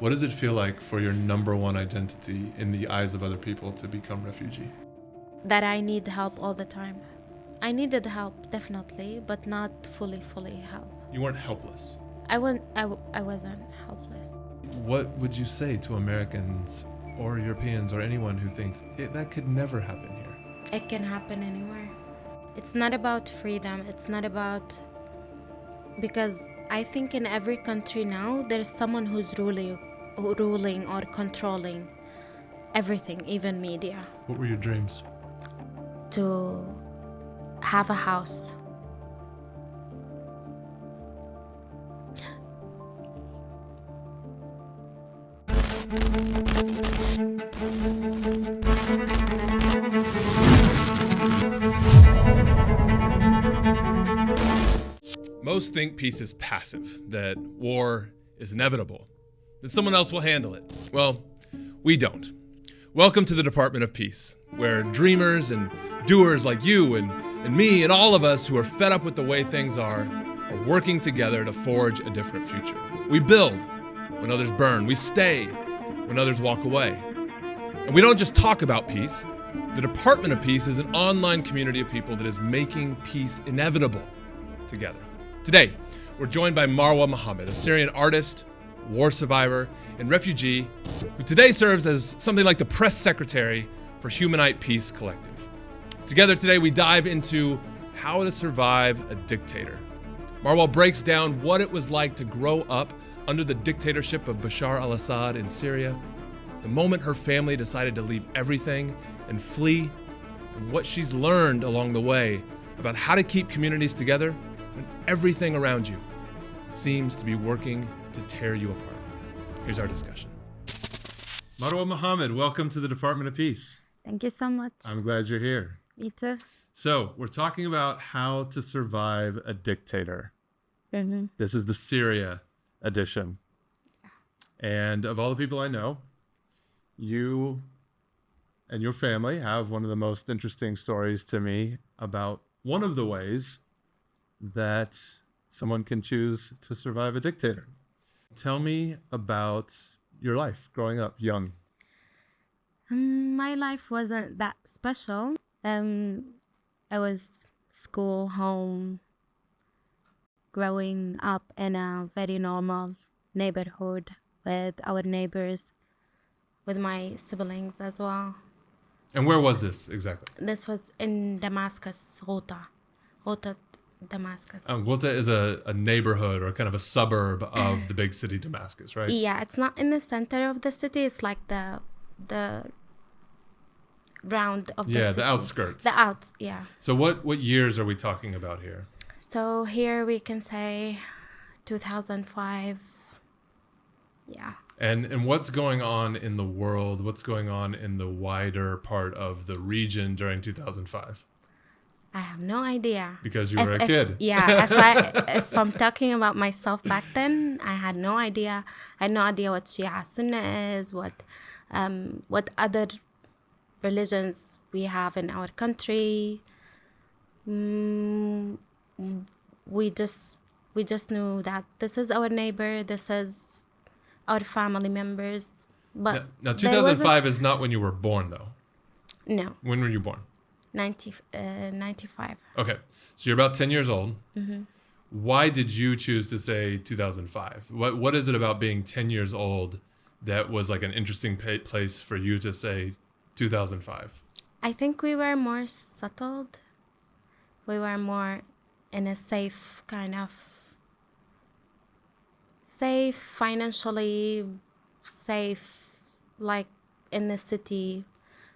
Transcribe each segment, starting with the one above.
What does it feel like for your number one identity in the eyes of other people to become refugee? That I need help all the time. I needed help, definitely, but not fully help. You weren't helpless. I wasn't helpless. What would you say to Americans or Europeans or anyone who thinks that could never happen here? It can happen anywhere. It's not about freedom. It's not about... Because I think in every country now, there's someone who's ruling or controlling everything, even media. What were your dreams? To have a house. Most think peace is passive, that war is inevitable, that someone else will handle it. Well, we don't. Welcome to the Department of Peace, where dreamers and doers like you and me and all of us who are fed up with the way things are working together to forge a different future. We build when others burn. We stay when others walk away. And we don't just talk about peace. The Department of Peace is an online community of people that is making peace inevitable together. Today, we're joined by Marwa Mohammed, a Syrian artist, war survivor, and refugee, who today serves as something like the press secretary for Humanite Peace Collective. Together today, we dive into how to survive a dictator. Marwa breaks down what it was like to grow up under the dictatorship of Bashar al-Assad in Syria, the moment her family decided to leave everything and flee, and what she's learned along the way about how to keep communities together when everything around you seems to be working to tear you apart. Here's our discussion. Marwa Mohammed, welcome to the Department of Peace. Thank you so much. I'm glad you're here. Me too. So, we're talking about how to survive a dictator. Mm-hmm. This is the Syria edition. And of all the people I know, you and your family have one of the most interesting stories to me about one of the ways that someone can choose to survive a dictator. Tell me about your life growing up young. My life wasn't that special. I was school, home, growing up in a very normal neighborhood with our neighbors, with my siblings as well. And where was this exactly? This was in Damascus, Ghouta, Damascus. Ghouta is a neighborhood or kind of a suburb of the big city Damascus, right? Yeah, it's not in the center of the city. It's like the round of the city. Yeah, the outskirts. Yeah. So what years are we talking about here? So here we can say 2005. Yeah. And what's going on in the world? What's going on in the wider part of the region during 2005? I have no idea. Because you were a kid. Yeah, if I'm talking about myself back then, I had no idea. I had no idea what Shia Sunnah is, what other religions we have in our country. We just knew that this is our neighbor, this is our family members. But now 2005 is not when you were born, though. No. When were you born? 95. Okay, so you're about 10 years old. Mm-hmm. Why did you choose to say 2005? What is it about being 10 years old that was like an interesting place for you to say 2005? I think we were more settled. We were more in a safe financially safe, like in the city.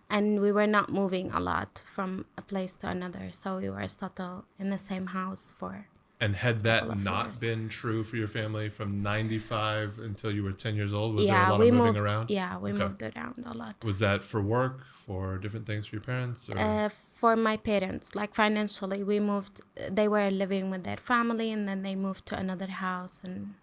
And we were not moving a lot from a place to another. So we were settled in the same house for... And had that not been true for your family from 95 until you were 10 years old? Was there a lot of moving around? Yeah, we moved around a lot. Was that for work, for different things for your parents? Or? For my parents, like financially, we moved. They were living with their family, and then they moved to another house, and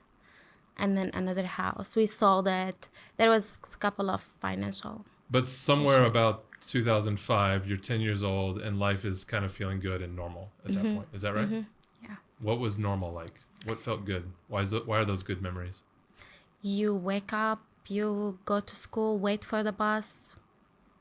then another house. We sold it. There was a couple of financial... But somewhere about 2005, you're 10 years old, and life is kind of feeling good and normal at that point. Is that right? Mm-hmm. Yeah. What was normal like? What felt good? Why are those good memories? You wake up you go to school, wait for the bus,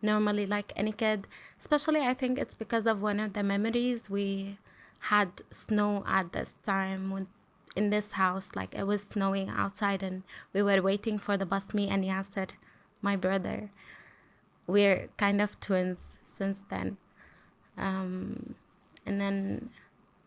normally like any kid. Especially I think it's because of one of the memories. We had snow at this time when in this house, like it was snowing outside and we were waiting for the bus, me and Yasser, my brother. We're kind of twins since then. And then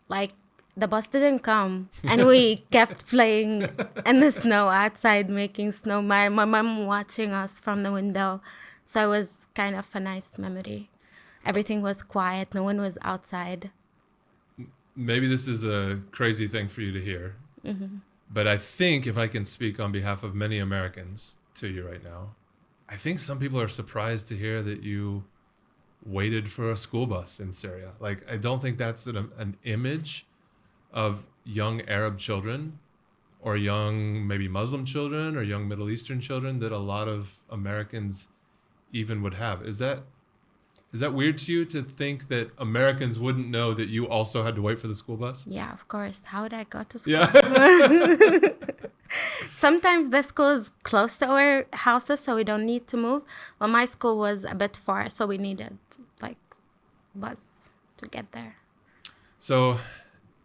like the bus didn't come and we kept playing in the snow outside, making snow. My mom watching us from the window. So it was kind of a nice memory. Everything was quiet. No one was outside. Maybe this is a crazy thing for you to hear, but I think if I can speak on behalf of many Americans to you right now, I think some people are surprised to hear that you waited for a school bus in Syria. Like, I don't think that's an image of young Arab children or young maybe Muslim children or young Middle Eastern children that a lot of Americans even would have. Is that weird to you to think that Americans wouldn't know that you also had to wait for the school bus? Yeah, of course. How would I go to school? Yeah. Sometimes the school is close to our houses, so we don't need to move. But my school was a bit far, so we needed like bus to get there. So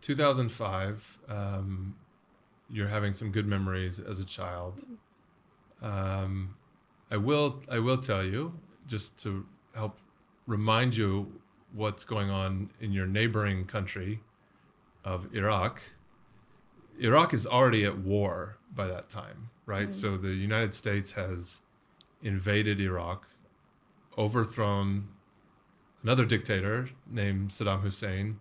2005, you're having some good memories as a child. I will tell you, just to help remind you what's going on in your neighboring country of Iraq. Iraq is already at war by that time, right? So the United States has invaded Iraq, overthrown another dictator named Saddam Hussein.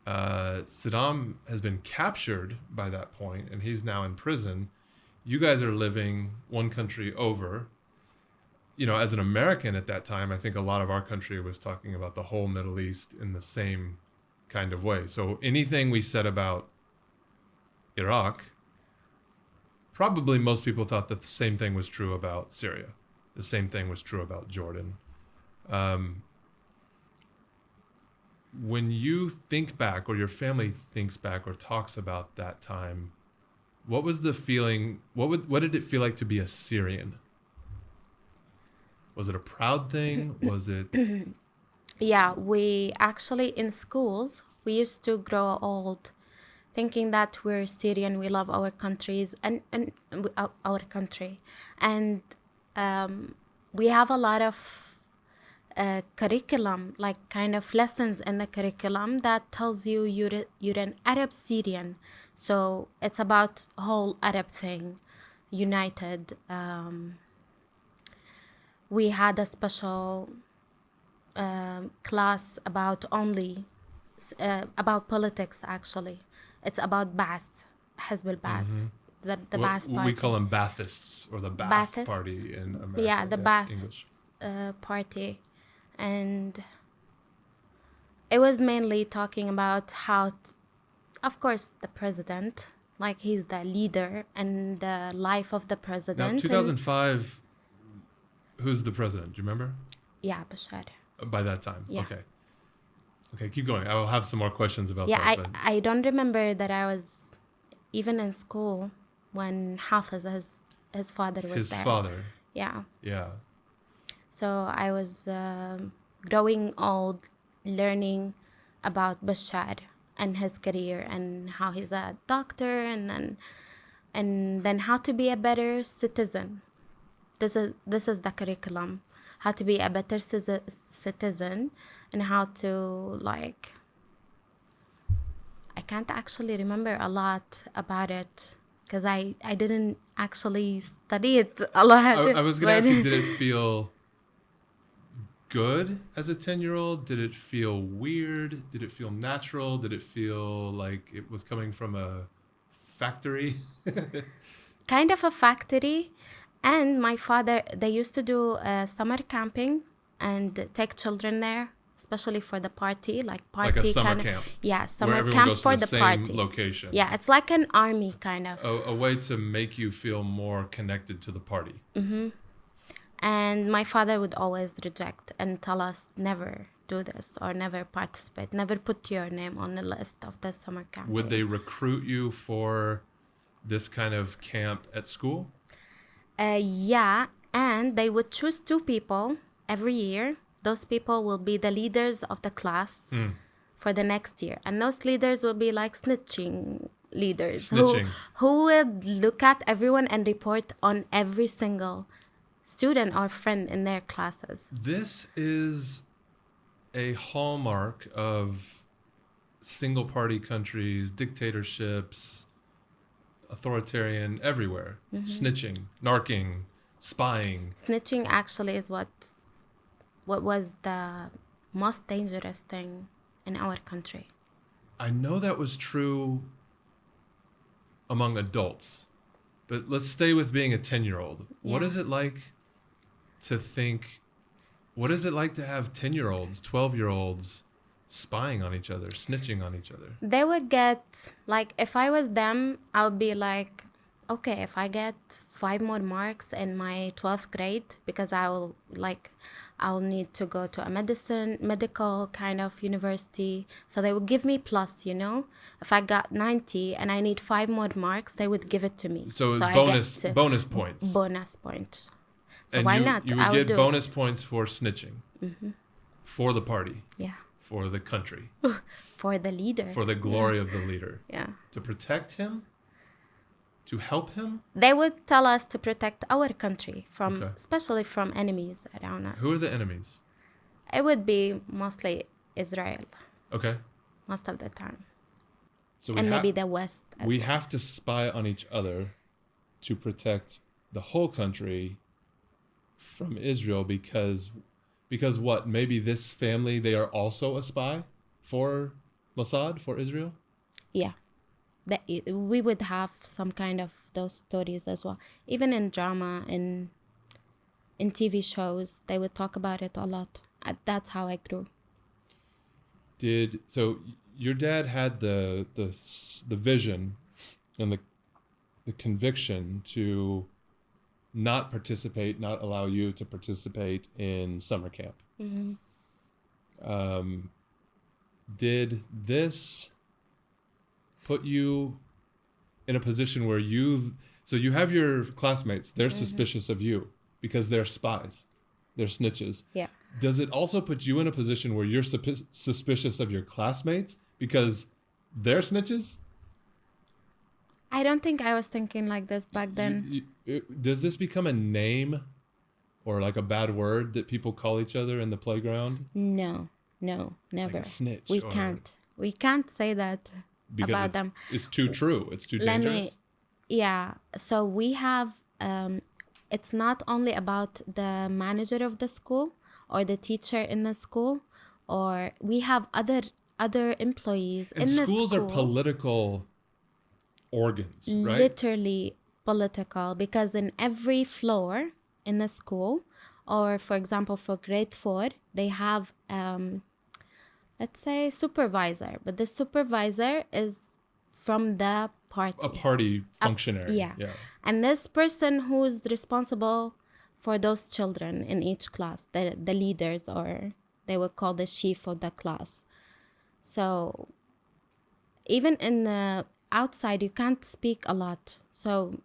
Saddam has been captured by that point, and he's now in prison. You guys are living one country over. You know, as an American at that time, I think a lot of our country was talking about the whole Middle East in the same kind of way. So anything we said about Iraq, probably most people thought the same thing was true about Syria. The same thing was true about Jordan. When you think back, or your family thinks back or talks about that time, what was the feeling? What did it feel like to be a Syrian? Was it a proud thing? Was it? Yeah, we actually in schools, we used to grow old thinking that we're Syrian, we love our countries and our country. And we have a lot of curriculum, like kind of lessons in the curriculum that tells you you're an Arab Syrian. So it's about whole Arab thing, united. We had a special class about about politics, actually. It's about Ba'ath, Hizb al-Ba'ath, the Ba'ath party. We call them Baathists, or the Ba'ath party in America. Yeah, the Ba'ath party. And it was mainly talking about how, of course, the president, like he's the leader and the life of the president. Now, 2005, who's the president? Do you remember? Yeah, Bashar. By that time? Yeah. Okay, keep going. I will have some more questions about that. Yeah, I don't remember that I was even in school when Hafiz, his father, was there. His father? Yeah. Yeah. So I was growing old, learning about Bashar and his career and how he's a doctor, and then how to be a better citizen. This is the curriculum. How to be a better citizen, and how to, like, I can't actually remember a lot about it because I didn't actually study it a lot. I was going to ask you, did it feel good as a 10-year-old? Did it feel weird? Did it feel natural? Did it feel like it was coming from a factory? Kind of a factory. And my father, they used to do summer camping and take children there, especially for the party, like a summer camp. Yeah, summer camp for the party. Location. Yeah, it's like an army kind of. A way to make you feel more connected to the party. Mm-hmm. And my father would always reject and tell us never do this or never participate, never put your name on the list of the summer camp. Would they recruit you for this kind of camp at school? Yeah, and they would choose 2 people every year. Those people will be the leaders of the class for the next year. And those leaders will be like snitching leaders Snitching. who would look at everyone and report on every single student or friend in their classes. This is a hallmark of single party countries, dictatorships, authoritarian everywhere. Snitching, narking, spying. Snitching actually is what was the most dangerous thing in our country. I know that was true among adults, but let's stay with being a 10-year-old. What Yeah. is it like to think, what is it like to have 10-year-olds, 12-year-olds spying on each other, snitching on each other? They would get, like, if I was them, I would be like, okay, if I get 5 more marks in my 12th grade, because I'll need to go to a medical kind of university. So they would give me plus, If I got 90 and I need 5 more marks, they would give it to me. So I bonus get bonus points. bonus points. So And why you, not? You I would would get do bonus points for snitching, for the party, it. Yeah. for the country, For the leader. for the glory of the leader. Yeah. To protect him, to help him. They would tell us to protect our country from, Okay. especially from enemies around us. Who are the enemies? It would be mostly Israel, Okay. most of the time. So And maybe the West. we have to spy on each other to protect the whole country from Israel because what? Maybe this family, they are also a spy for Mossad, for Israel? Yeah. We would have some kind of those stories as well. Even in drama, in TV shows, they would talk about it a lot. That's how I grew. So your dad had the vision and the conviction to not allow you to participate in summer camp. Did this put you in a position where you have your classmates, they're suspicious of you because they're spies, they're snitches. Yeah. Does it also put you in a position where you're suspicious of your classmates because they're snitches? I don't think I was thinking like this back then. Does this become a name or like a bad word that people call each other in the playground? No, never. Like a snitch. We can't say that Because about them. It's too true. It's too dangerous. So we have, it's not only about the manager of the school or the teacher in the school, or we have other employees And in the schools school. are political organs, right? Literally political, because in every floor in the school, or for example for grade 4, they have let's say supervisor, but the supervisor is from the party. A party functionary. Yeah. And this person who's responsible for those children in each class, the leaders, or they would call the chief of the class. So even in the outside, you can't speak a lot. So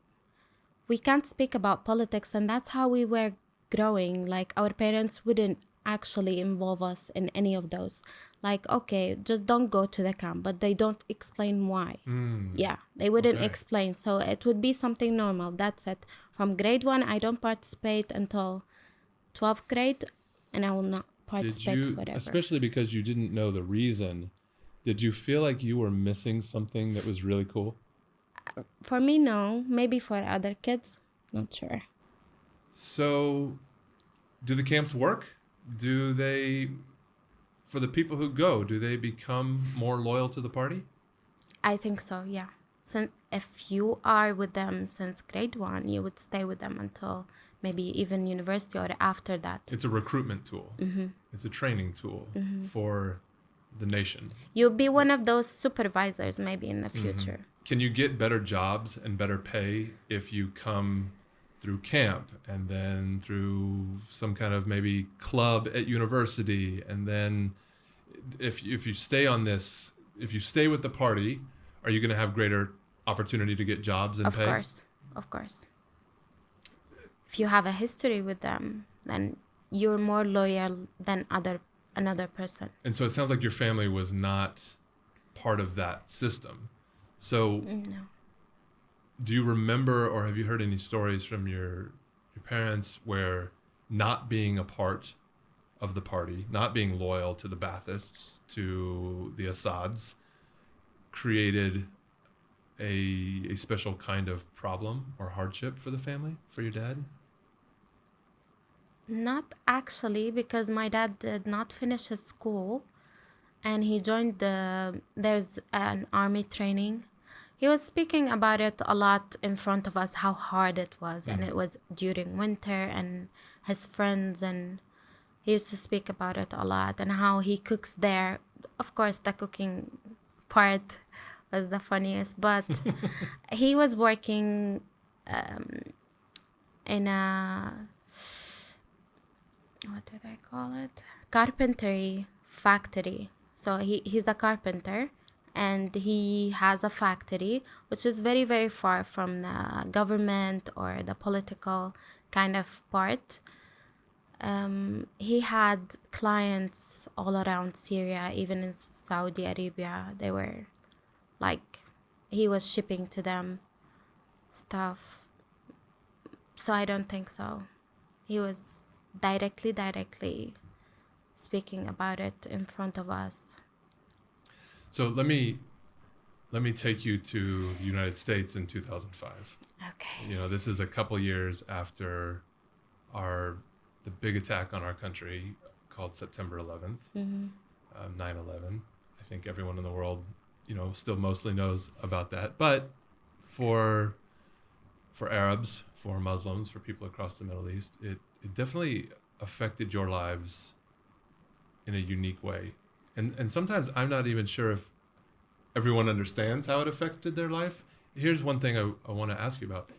we can't speak about politics, and that's how we were growing. Like, our parents wouldn't actually involve us in any of those. Like, okay, just don't go to the camp, but they don't explain why. Yeah, they wouldn't explain. So it would be something normal. That's it. From grade 1, I don't participate until 12th grade, and I will not participate forever. Especially because you didn't know the reason, did you feel like you were missing something that was really cool? For me, no. Maybe for other kids, not sure. So, do the camps work? Do they, for the people who go, do they become more loyal to the party? I think so, yeah. So if you are with them since grade 1, you would stay with them until maybe even university or after that. It's a recruitment tool. It's a training tool for the nation. You'll be one of those supervisors maybe in the future. Can you get better jobs and better pay if you come through camp and then through some kind of maybe club at university, and then if you stay on this, if you stay with the party, are you going to have greater opportunity to get jobs and pay? Of course. if you have a history with them, then you're more loyal than another person. And so it sounds like your family was not part of that system. So No. do you remember, or have you heard any stories from your parents where not being a part of the party, not being loyal to the Baathists, to the Assads, created a special kind of problem or hardship for the family, for your dad? Not actually, because my dad did not finish his school, and he joined there's an army training. He was speaking about it a lot in front of us, how hard it was, and it was during winter, and his friends, and he used to speak about it a lot, and how he cooks there. Of course, the cooking part was the funniest, but he was working in a, what do they call it? Carpentry factory. So he's a carpenter, and he has a factory which is very, very far from the government or the political kind of part. He had clients all around Syria, even in Saudi Arabia. They were like, he was shipping to them stuff. So I don't think so. He was directly speaking about it in front of us. So let me take you to the United States in 2005. Okay. You know, this is a couple years after the big attack on our country called September 11th, 9/11. I think everyone in the world, you know, still mostly knows about that. But for Arabs, for Muslims, for people across the Middle East, it definitely affected your lives in a unique way. And sometimes I'm not even sure if everyone understands how it affected their life. Here's one thing I want to ask you about.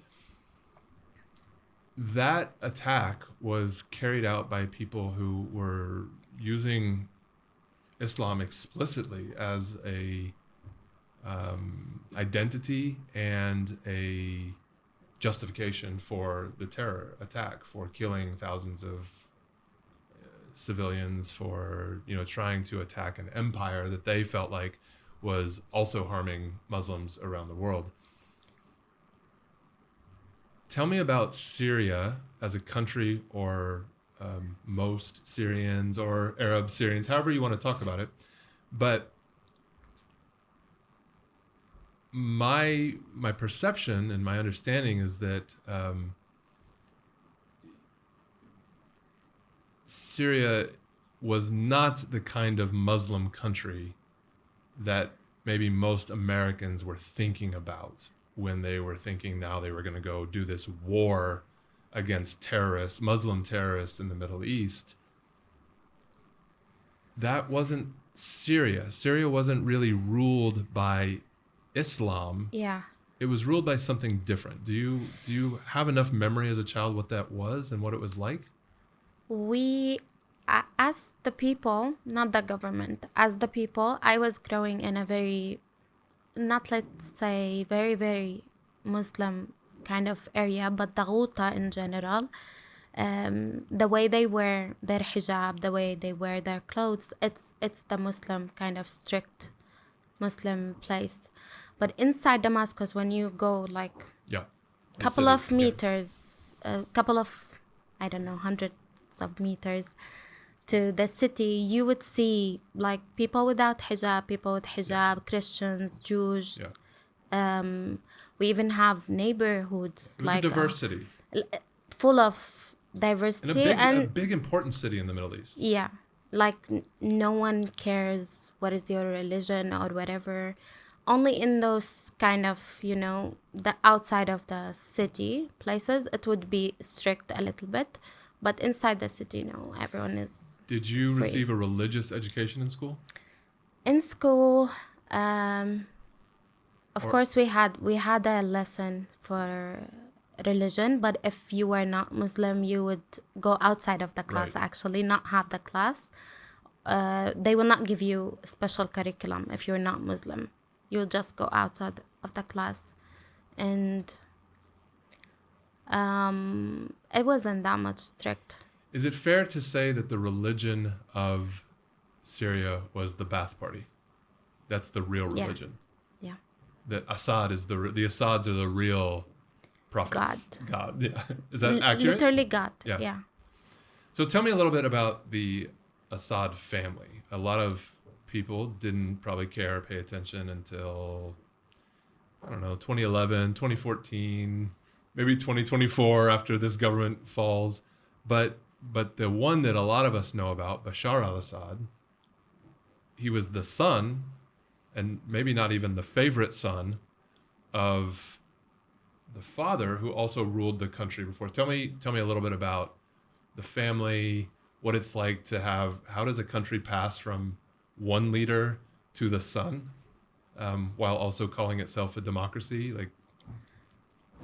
That attack was carried out by people who were using Islam explicitly as a identity and a justification for the terror attack, for killing thousands of civilians, for, you know, trying to attack an empire that they felt like was also harming Muslims around the world. Tell me about Syria as a country, or most Syrians or Arab Syrians, however you want to talk about it. But my perception and my understanding is that Syria was not the kind of Muslim country that maybe most Americans were thinking about when they were thinking now they were going to go do this war against terrorists, Muslim terrorists in the Middle East. That wasn't Syria. Syria wasn't really ruled by Islam. Yeah. It was ruled by something different. Do you have enough memory as a child what that was and what it was like? We, as the people, not the government, as the people, I was growing in a very, not let's say very, very Muslim kind of area, but the Ghouta in general, the way they wear their hijab, the way they wear their clothes, it's the Muslim kind of strict Muslim place. But inside Damascus, when you go like couple of meters, a couple of, I don't know, hundreds of meters to the city, you would see like people without hijab, people with hijab, Christians, Jews. We even have neighborhoods. It was like a diverse city. Full of diversity. And a big important city in the Middle East. Yeah. Like no one cares what is your religion or whatever. Only in those kind of, you know, the outside of the city places, it would be strict a little bit. But inside the city, no, everyone is Did you free. receive a religious education in school? In school, of course, we had a lesson for religion, but if you were not Muslim, you would go outside of the class, actually, not have the class. They will not give you special curriculum if you're not Muslim. You'll just go outside of the class. And It wasn't that much strict. Is it fair to say that the religion of Syria was the Ba'ath Party? That's the real religion. Yeah. That Assad is the Assads are the real prophets. God. Yeah. Is that accurate? Literally God. Yeah. Yeah. So tell me a little bit about the Assad family. A lot of people didn't probably care or pay attention until, I don't know, 2011, 2014, maybe 2024 after this government falls. But the one that a lot of us know about, Bashar al-Assad, he was the son, and maybe not even the favorite son, of the father who also ruled the country before. Tell me a little bit about the family, what it's like to have, how does a country pass from one leader to the son, while also calling itself a democracy? Like,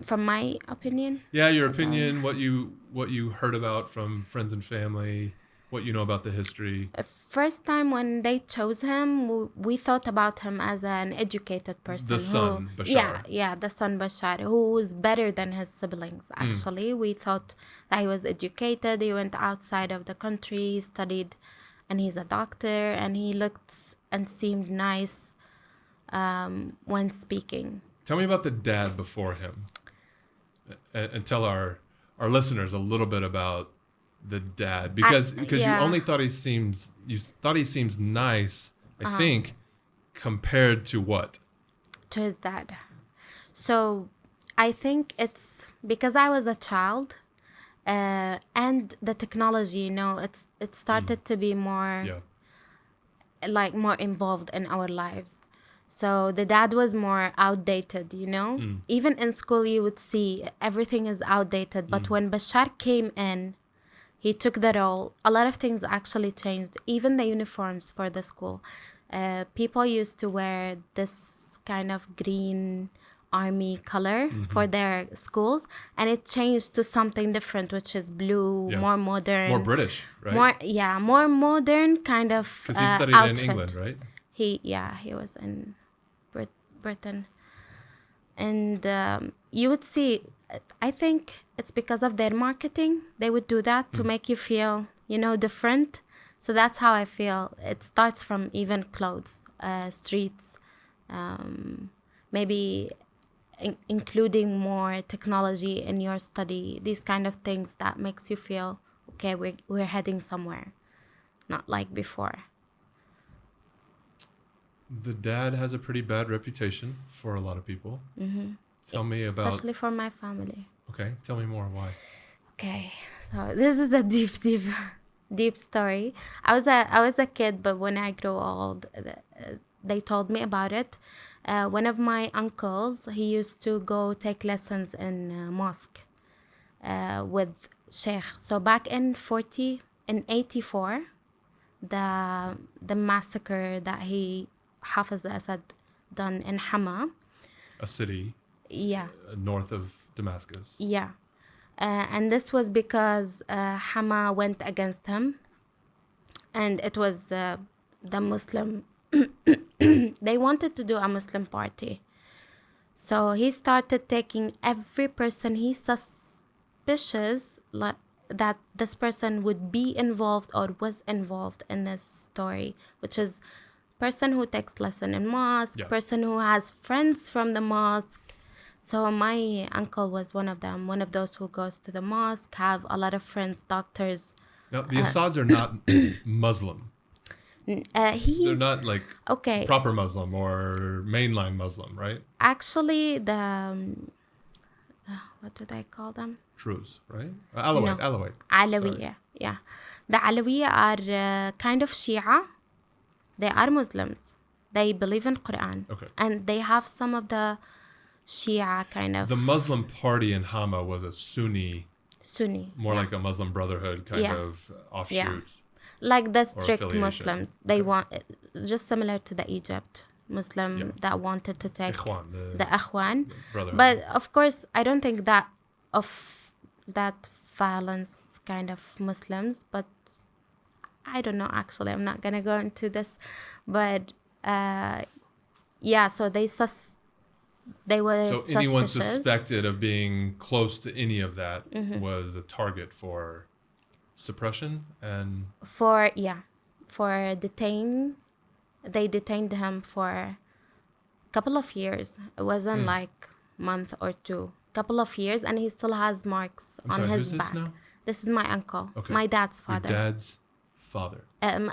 From my opinion. yeah, your opinion, what you heard about from friends and family, what you know about the history. First time when they chose him, we thought about him as an educated person. The son, Bashar. Yeah, the son Bashar, who was better than his siblings, actually. We thought that he was educated. He went outside of the country, studied, and he's a doctor, and he looked and seemed nice when speaking. Tell me about the dad before him, and tell our listeners a little bit about the dad, because you only thought he seems nice, I think, compared to what? To his dad. So I think it's because I was a child, and the technology, it started to be more more involved in our lives. So the dad was more outdated, Even in school you would see everything is outdated, but when Bashar came in, he took the role. A lot of things actually changed, even the uniforms for the school. People used to wear this kind of green army color for their schools, and it changed to something different, which is blue, more modern. More British, right? More modern kind of Because he studied outfit. in England, right? He was in Britain. And you would see, I think it's because of their marketing. They would do that to make you feel, different. So that's how I feel. It starts from even clothes, streets, maybe including more technology in your study. These kind of things that makes you feel, okay, we're heading somewhere, not like before. The dad has a pretty bad reputation for a lot of people. Tell me about... Especially for my family. Okay, tell me more. Why? Okay, so this is a deep story. I was a kid, but when I grew old, they told me about it. One of my uncles, he used to go take lessons in mosque with Sheikh. So back in 84, the massacre that Hafiz al-Assad done in Hama. A city. Yeah. North of Damascus. Yeah. And this was because Hama went against him. And it was the Muslim... they wanted to do a Muslim party. So he started taking every person he suspicious that this person would be involved or was involved in this story, which is person who takes lesson in mosque, person who has friends from the mosque. So my uncle was one of them, one of those who goes to the mosque, have a lot of friends, doctors. Now, the Assads are not Muslim. They're not like proper Muslim or mainline Muslim, right? Actually, what do they call them? Druze, right? Alawite. No. Alawiya, yeah. The Alawiya are kind of Shia. They are Muslims. They believe in Quran. Okay. And they have some of the Shia kind of... The Muslim party in Hama was a Sunni. More like a Muslim Brotherhood kind of offshoot. Yeah. Like the strict Muslims. They want... Just similar to the Egypt Muslim that wanted to take... The Ikhwan. But of course, I don't think that violence kind of Muslims, but I don't know, actually. I'm not going to go into this. But, so they They were So suspicious. anyone suspected of being close to any of that was a target for suppression and for detain. They detained him for a couple of years. It wasn't like month or two. Couple of years, and he still has marks I'm on sorry, his who's this back. now? This is my uncle, Okay. my dad's Your father, dad's father.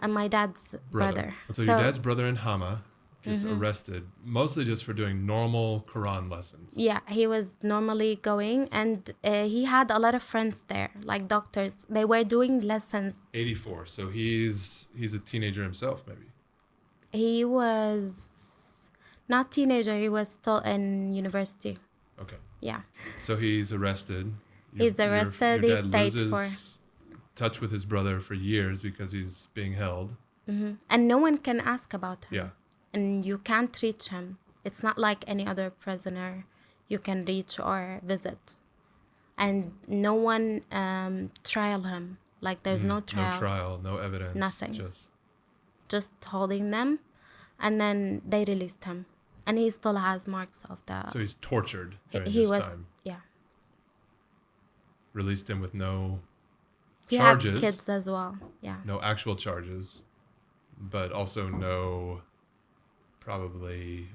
my dad's brother. So your dad's brother in Hama gets arrested, mostly just for doing normal Quran lessons. Yeah, he was normally going, and he had a lot of friends there, like doctors. They were doing lessons. 84. So he's a teenager himself, maybe. He was not teenager. He was still in university. Okay. Yeah. So he's arrested. He's arrested. Your He dad stayed loses touch with his brother for years because he's being held. and no one can ask about him. Yeah. And you can't reach him. It's not like any other prisoner you can reach or visit. And no one trial him. Like there's no trial. No trial, no evidence. Nothing. Just holding them, and then they released him. And he still has marks of the... So he's tortured during he this was, time. yeah. Released him with no He charges. had kids as well, yeah. No actual charges, but also no probably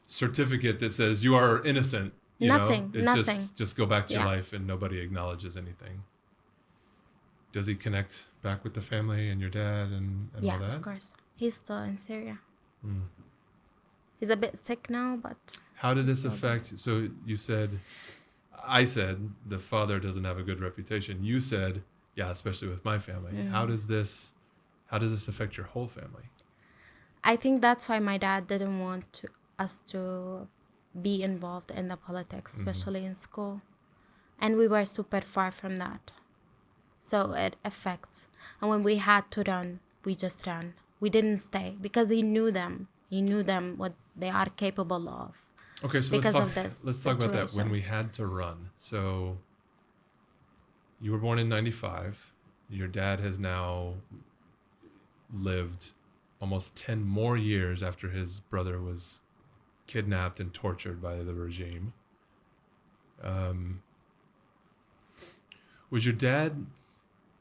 certificate that says you are innocent. Nothing. It's just go back to your Yeah. life and nobody acknowledges anything. Does he connect back with the family and your dad and all Yeah, that? of course. He's still in Syria. He's a bit sick now, but... How did this affect? So I said the father doesn't have a good reputation. You said, yeah, especially with my family. How does this affect your whole family? I think that's why my dad didn't want us to be involved in the politics, especially in school. And we were super far from that. So it affects. And when we had to run, we just ran. We didn't stay because he knew them. He knew them, what they are capable of. Okay, so because let's of this talk about that. When situation. we had to run. So you were born in 95. Your dad has now lived almost 10 more years after his brother was kidnapped and tortured by the regime. Was your dad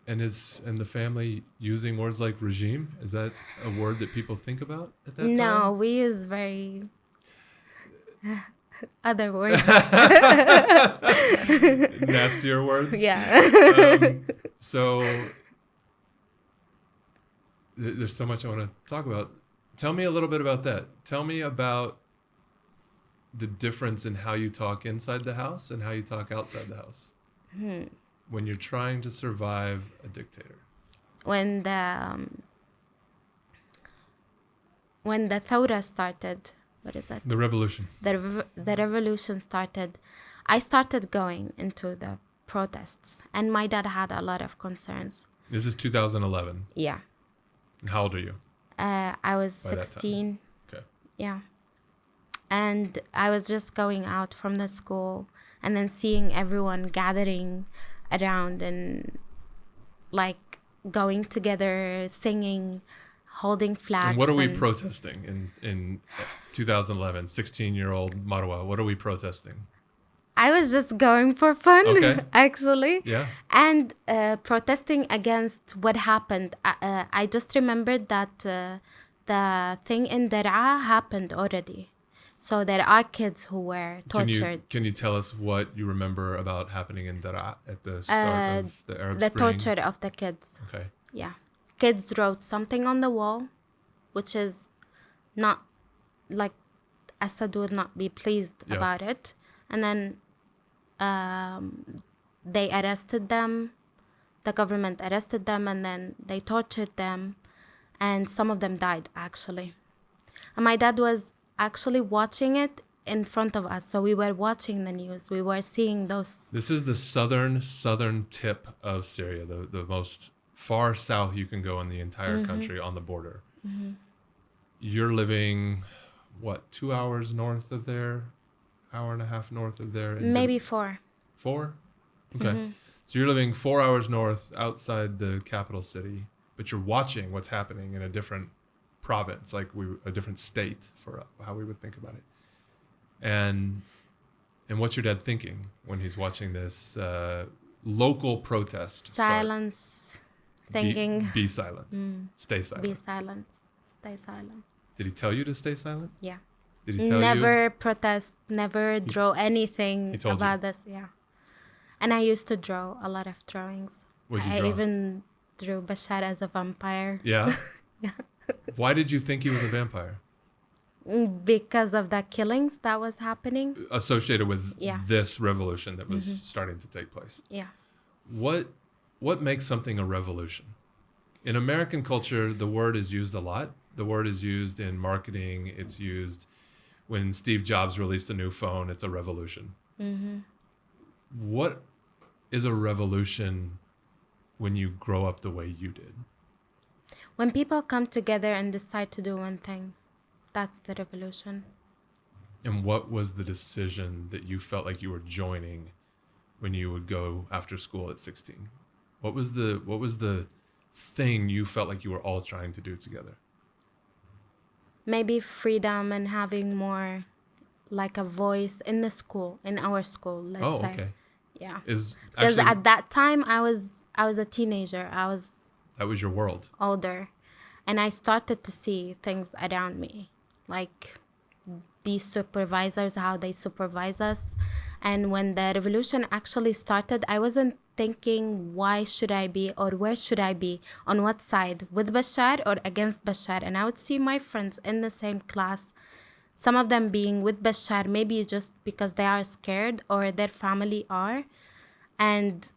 and the family using words like regime? Is that a word that people think about at that time? No, we use very other words. Nastier words? Yeah. So there's so much I want to talk about. Tell me a little bit about that. Tell me about the difference in how you talk inside the house and how you talk outside the house when you're trying to survive a dictator. When the Thawra started, what is that? The revolution. The revolution started. I started going into the protests, and my dad had a lot of concerns. This is 2011. Yeah. And how old are you? I was By that time. 16. Okay. Yeah. And I was just going out from the school and then seeing everyone gathering around and like going together, singing, holding flags. And what are we protesting in 2011? 16-year-old Marwa, what are we protesting? I was just going for fun, Okay. actually. Yeah. And protesting against what happened. I just remembered that the thing in Daraa happened already. So there are kids who were tortured. Can you tell us what you remember about happening in Daraa at the start of the Arab Spring? The torture of the kids. Okay. Yeah. Kids wrote something on the wall, which is not like Assad would not be pleased about it. And then they arrested them. The government arrested them, and then they tortured them. And some of them died, actually. And my dad was actually watching it in front of us. So we were watching the news. We were seeing those. This is the southern tip of Syria, the most far south you can go in the entire country on the border. You're living, 2 hours north of there? Hour and a half north of there? Maybe 4. 4? Okay. So you're living 4 hours north outside the capital city, but you're watching what's happening in a different province, like a different state for how we would think about it. And what's your dad thinking when he's watching this local protest? Silence. Thinking. Be silent. Stay silent. Be silent. Stay silent. Did he tell you to stay silent? Yeah. Did he tell Never you? protest, never draw anything about you. this. Yeah. And I used to draw a lot of drawings. What'd you I draw? even drew Bashar as a vampire. Yeah? Yeah. Why did you think he was a vampire? Because of the killings that was happening. Associated with Yeah. this revolution that was starting to take place. Yeah. What makes something a revolution? In American culture, the word is used a lot. The word is used in marketing. It's used when Steve Jobs released a new phone. It's a revolution. What is a revolution when you grow up the way you did? When people come together and decide to do one thing, that's the revolution. And what was the decision that you felt like you were joining when you would go after school at 16? What was the thing you felt like you were all trying to do together? Maybe freedom and having more like a voice in the school, in our school, let's say. Okay. Yeah. Is Because actually, at that time I was a teenager. I was that was your world. older, and I started to see things around me, like these supervisors, how they supervise us. And when the revolution actually started, I wasn't thinking, why should I be or where should I be, on what side, with Bashar or against Bashar. And I would see my friends in the same class, some of them being with Bashar, maybe just because they are scared or their family are, and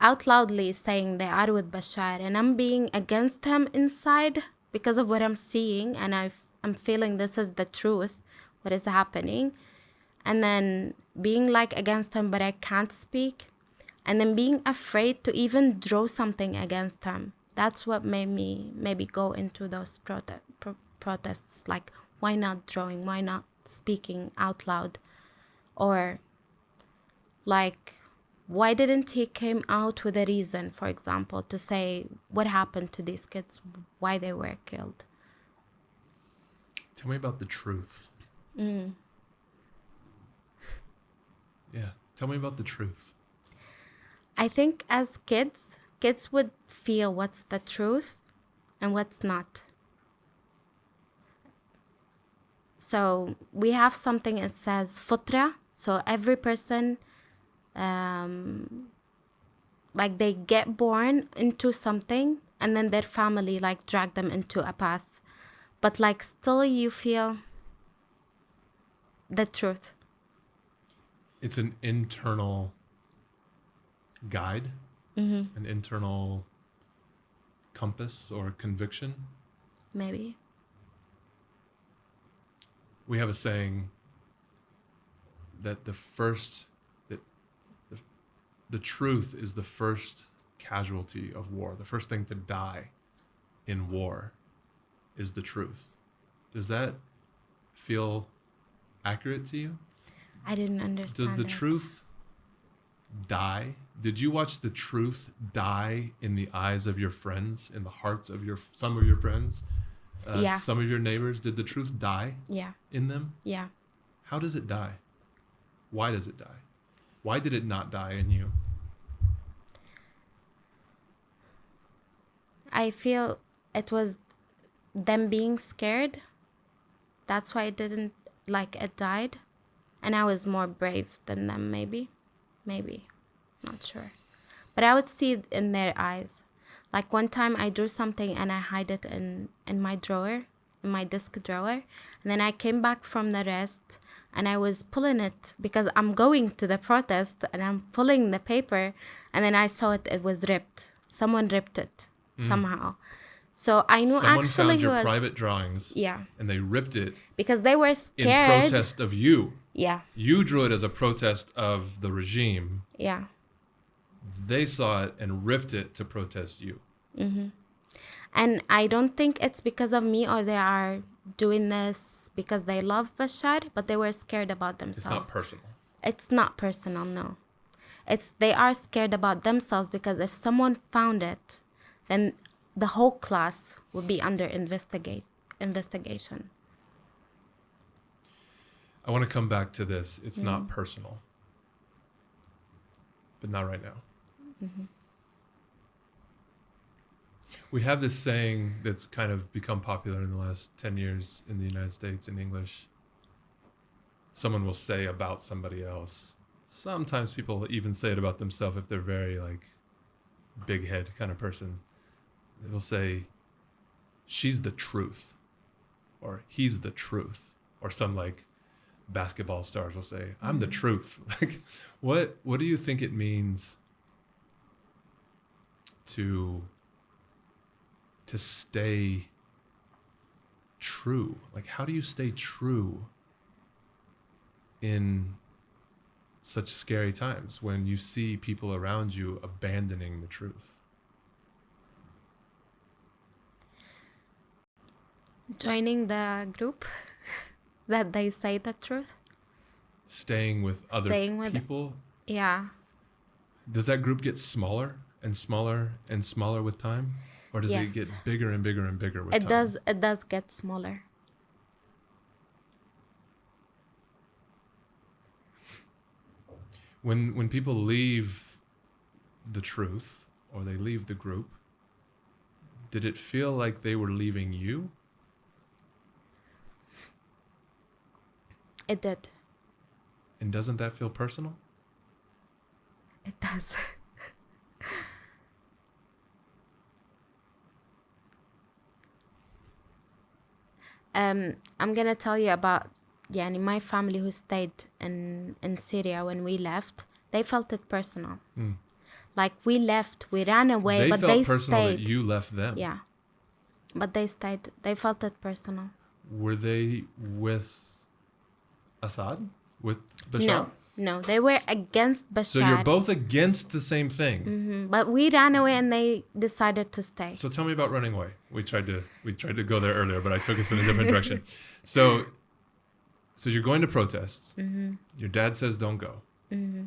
out loudly saying they are with Bashar, and I'm being against him inside because of what I'm seeing, and I'm feeling this is the truth, what is happening, and then being like against him, but I can't speak, and then being afraid to even draw something against him. That's what made me maybe go into those protests, like why not drawing, why not speaking out loud, or like why didn't he came out with a reason, for example, to say what happened to these kids, why they were killed. Tell me about the truth. Yeah, tell me about the truth. I think as kids would feel what's the truth and what's not. So we have something that says futra. So every person, like they get born into something and then their family like drag them into a path. But like still you feel the truth. It's an internal guide, an internal compass or conviction. Maybe. We have a saying that the truth is the first casualty of war. The first thing to die in war is the truth. Does that feel accurate to you? I didn't understand. Does the it. truth die? Did you watch the truth die in the eyes of your friends, in the hearts of some of your friends, Yeah. some of your neighbors? Did the truth die Yeah. in them? Yeah. How does it die? Why does it die? Why did it not die in you? I feel it was them being scared. That's why it didn't, like, it died. And I was more brave than them, maybe. Maybe. Not sure. But I would see it in their eyes. Like one time I drew something and I hid it in my drawer, in my desk drawer. And then I came back from the rest and I was pulling it because I'm going to the protest and I'm pulling the paper. And then I saw it was ripped. Someone ripped it somehow. So I knew Someone actually found who your was... private drawings. Yeah. And they ripped it Because they were in scared. protest of you. Yeah. You drew it as a protest of the regime. Yeah. They saw it and ripped it to protest you. And I don't think it's because of me or they are doing this because they love Bashar, but they were scared about It's themselves. not personal. It's not personal, no. They are scared about themselves because if someone found it, then the whole class would be under investigation. investigation. I want to come back to this. It's not personal, but not right now. Mm-hmm. We have this saying that's kind of become popular in the last 10 years in the United States in English. Someone will say about somebody else. Sometimes people even say it about themselves if they're very like big head kind of person. They will say, she's the truth, or he's the truth, or some like basketball stars will say, I'm the truth. Like, what do you think it means to stay true? Like, how do you stay true in such scary times when you see people around you abandoning the truth? Joining the group that they say the truth. Staying with other people? Yeah. Does that group get smaller and smaller and smaller with time? Or does it get bigger and bigger and bigger with time? It does get smaller. When people leave the truth or they leave the group, did it feel like they were leaving you? It did. And doesn't that feel personal? It does. I'm gonna tell you about my family who stayed in Syria when we left. They felt it personal. Like we left, we ran away, but they felt personal stayed. that you left them. Yeah, but they stayed. They felt it personal. Were they with Assad? With Bashar? No, they were against Bashar. So you're both against the same thing. Mm-hmm. But we ran away and they decided to stay. So tell me about running away. We tried to go there earlier, but I took us in a different direction. So you're going to protests. Mm-hmm. Your dad says don't go. Mm-hmm.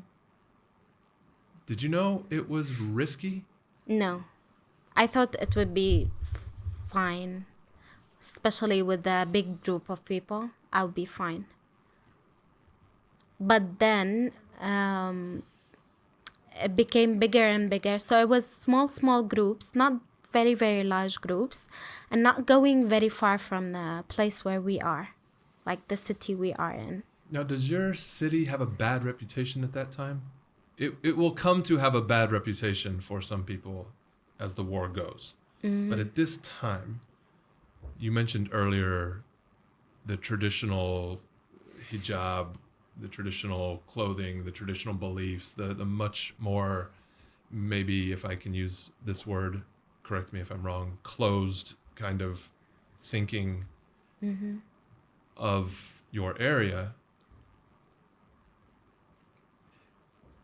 Did you know it was risky? No. I thought it would be fine. Especially with a big group of people. I would be fine. But then it became bigger and bigger. So it was small groups, not very, very large groups, and not going very far from the place where we are, like the city we are in. Now, does your city have a bad reputation at that time? It will come to have a bad reputation for some people as the war goes. Mm-hmm. But at this time, you mentioned earlier the traditional hijab, the traditional clothing, the traditional beliefs, the much more, maybe if I can use this word, correct me if I'm wrong, closed kind of thinking of your area.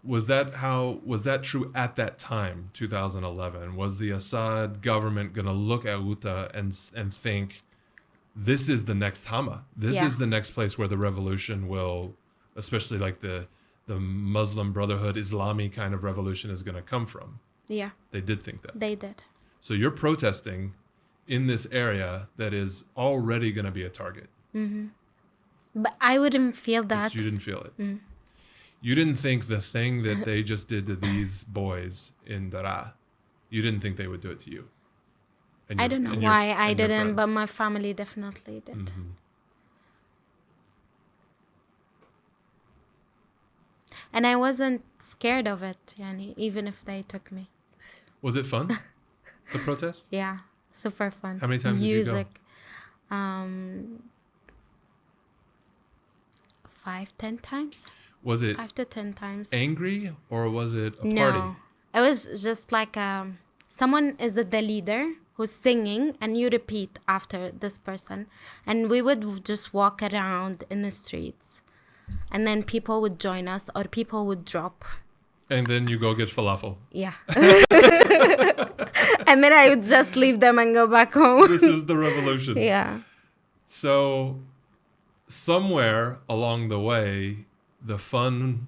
Was that true at that time, 2011? Was the Assad government going to look at Ghouta and think, this is the next Hama? This is the next place where the revolution will, especially like the Muslim Brotherhood, Islami kind of revolution is going to come from? Yeah. They did think that. They did. So you're protesting in this area that is already going to be a target. Mm-hmm. But I wouldn't feel that. But you didn't feel it. Mm. You didn't think the thing that they just did to these boys in Daraa, you didn't think they would do it to you. I don't know why I didn't, but my family definitely did. Mm-hmm. And I wasn't scared of it, even if they took me. Was it fun, the protest? Yeah, super fun. How many times did you go? 5-10 times. Was it 5 to 10 times? Angry, or was it a party? No, it was just like someone is the leader who's singing, and you repeat after this person, and we would just walk around in the streets, and then people would join us, or people would drop. And then you go get falafel. Yeah. And then I would just leave them and go back home. This is the revolution. Yeah. So somewhere along the way, the fun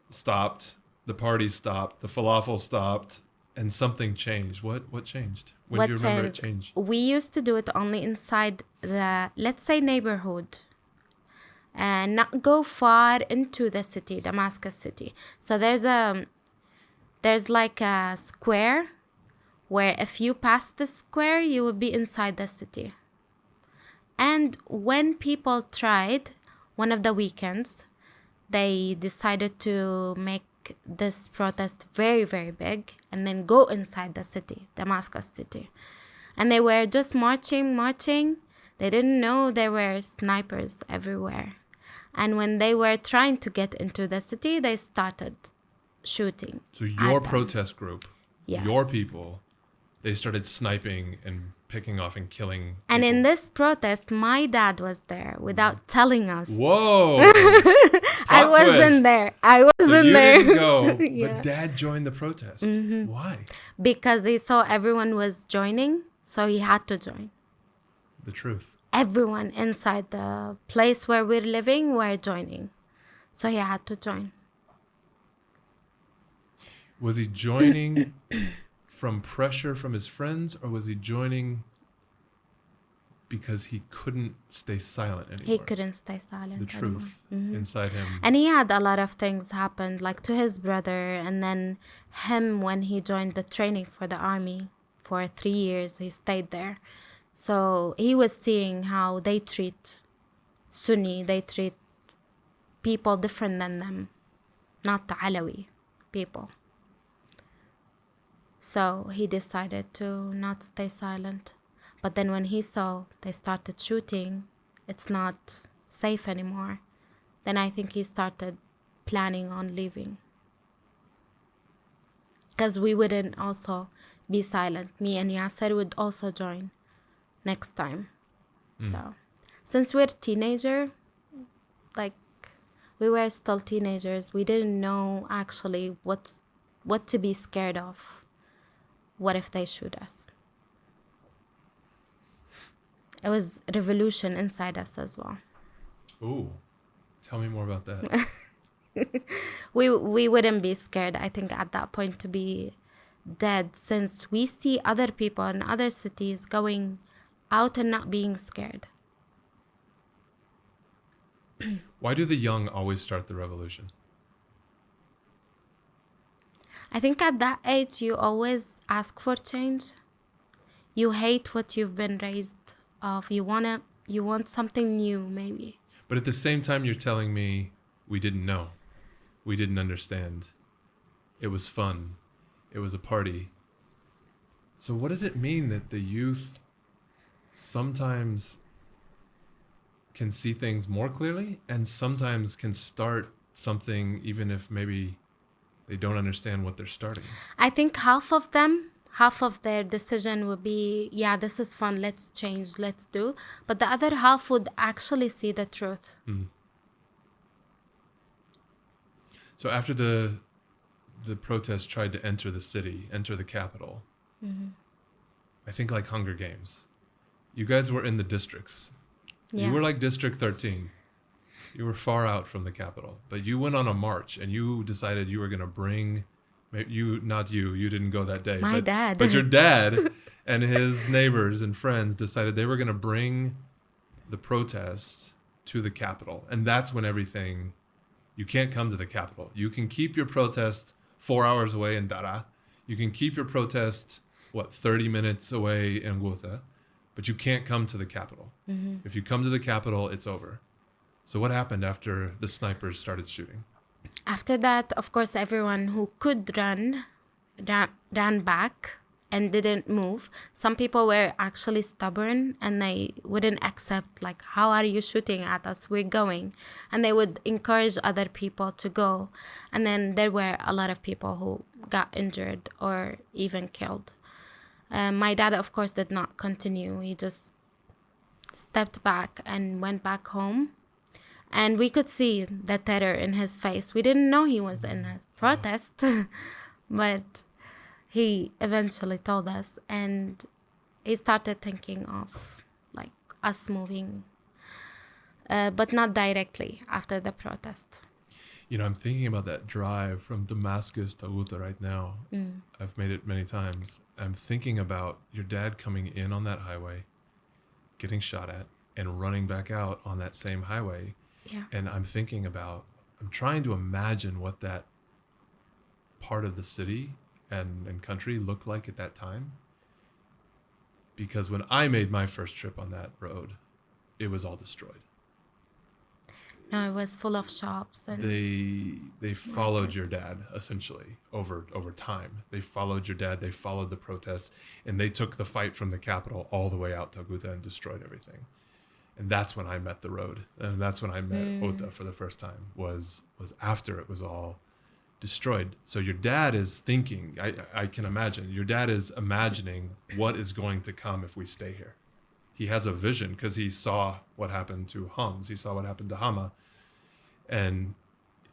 stopped, the party stopped, the falafel stopped, And something changed. What changed? When What do you remember changed? it changed? We used to do it only inside the, let's say, neighborhood, and not go far into the city, Damascus city. So there's like a square where if you pass the square, you will be inside the city. And when people tried, one of the weekends, they decided to make this protest very, very big and then go inside the city, Damascus city. And they were just marching. They didn't know there were snipers everywhere. And when they were trying to get into the city, they started shooting. So your at them. protest group, Yeah. your people, they started sniping and picking off and killing And people. in this protest, my dad was there without telling us. Whoa! I Plot wasn't twist. there. I So wasn't you there. didn't go, Yeah. but Dad joined the protest. Why? Because he saw everyone was joining, so he had to join. The truth. Everyone inside the place where we're living were joining, so he had to join. Was he joining from pressure from his friends, or was he joining because he couldn't stay silent anymore? He couldn't stay silent. The truth inside him. And he had a lot of things happen, like to his brother, and then him when he joined the training for the army for 3 years. He stayed there. So he was seeing how they treat Sunni, they treat people different than them, not the Alawi people. So he decided to not stay silent. But then when he saw they started shooting, it's not safe anymore. Then I think he started planning on leaving. Because we wouldn't also be silent. Me and Yasser would also join next time. So since we're teenager, like we were still teenagers, we didn't know actually what to be scared of. What if they shoot us? It was revolution inside us as well. Ooh, tell me more about that. We wouldn't be scared, I think, at that point to be dead, since we see other people in other cities going out and not being scared. Why do the young always start the revolution? I think at that age, you always ask for change. You hate what you've been raised of. You want something new, maybe. But at the same time, you're telling me we didn't know. We didn't understand. It was fun. It was a party. So what does it mean that the youth sometimes can see things more clearly and sometimes can start something even if maybe they don't understand what they're starting? I think half of their decision would be, yeah, this is fun, let's change, let's do. But the other half would actually see the truth. So after the protest tried to enter the city, enter the capital, I think like Hunger Games, you guys were in the districts. Yeah. You were like District 13. You were far out from the capital, but you went on a march and you decided you were going to bring, you didn't go that day. My dad. But your dad and his neighbors and friends decided they were going to bring the protest to the capital. And that's when everything, you can't come to the capital. You can keep your protest 4 hours away in Dara. You can keep your protest, 30 minutes away in Ghouta, but you can't come to the capital. If you come to the capital, it's over. So what happened after the snipers started shooting? After that, of course, everyone who could ran back and didn't move. Some people were actually stubborn and they wouldn't accept, like, how are you shooting at us? We're going. And they would encourage other people to go. And then there were a lot of people who got injured or even killed. My dad, of course, did not continue. He just stepped back and went back home. And we could see the terror in his face. We didn't know he was in a protest, but he eventually told us. And he started thinking of like us moving, but not directly after the protest. I'm thinking about that drive from Damascus to Ghouta right now. I've made it many times. I'm thinking about your dad coming in on that highway, getting shot at, and running back out on that same highway. Yeah. And I'm trying to imagine what that part of the city and country looked like at that time. Because when I made my first trip on that road, it was all destroyed. No, it was full of shops and They followed your markets. dad essentially over time. They followed your dad. They followed the protests, and they took the fight from the capital all the way out to Ghouta and destroyed everything. And that's when I met the road, and that's when I met Ghouta for the first time. Was after it was all destroyed. So your dad is thinking. I can imagine your dad is imagining what is going to come if we stay here. He has a vision because he saw what happened to Homs. He saw what happened to Hama. And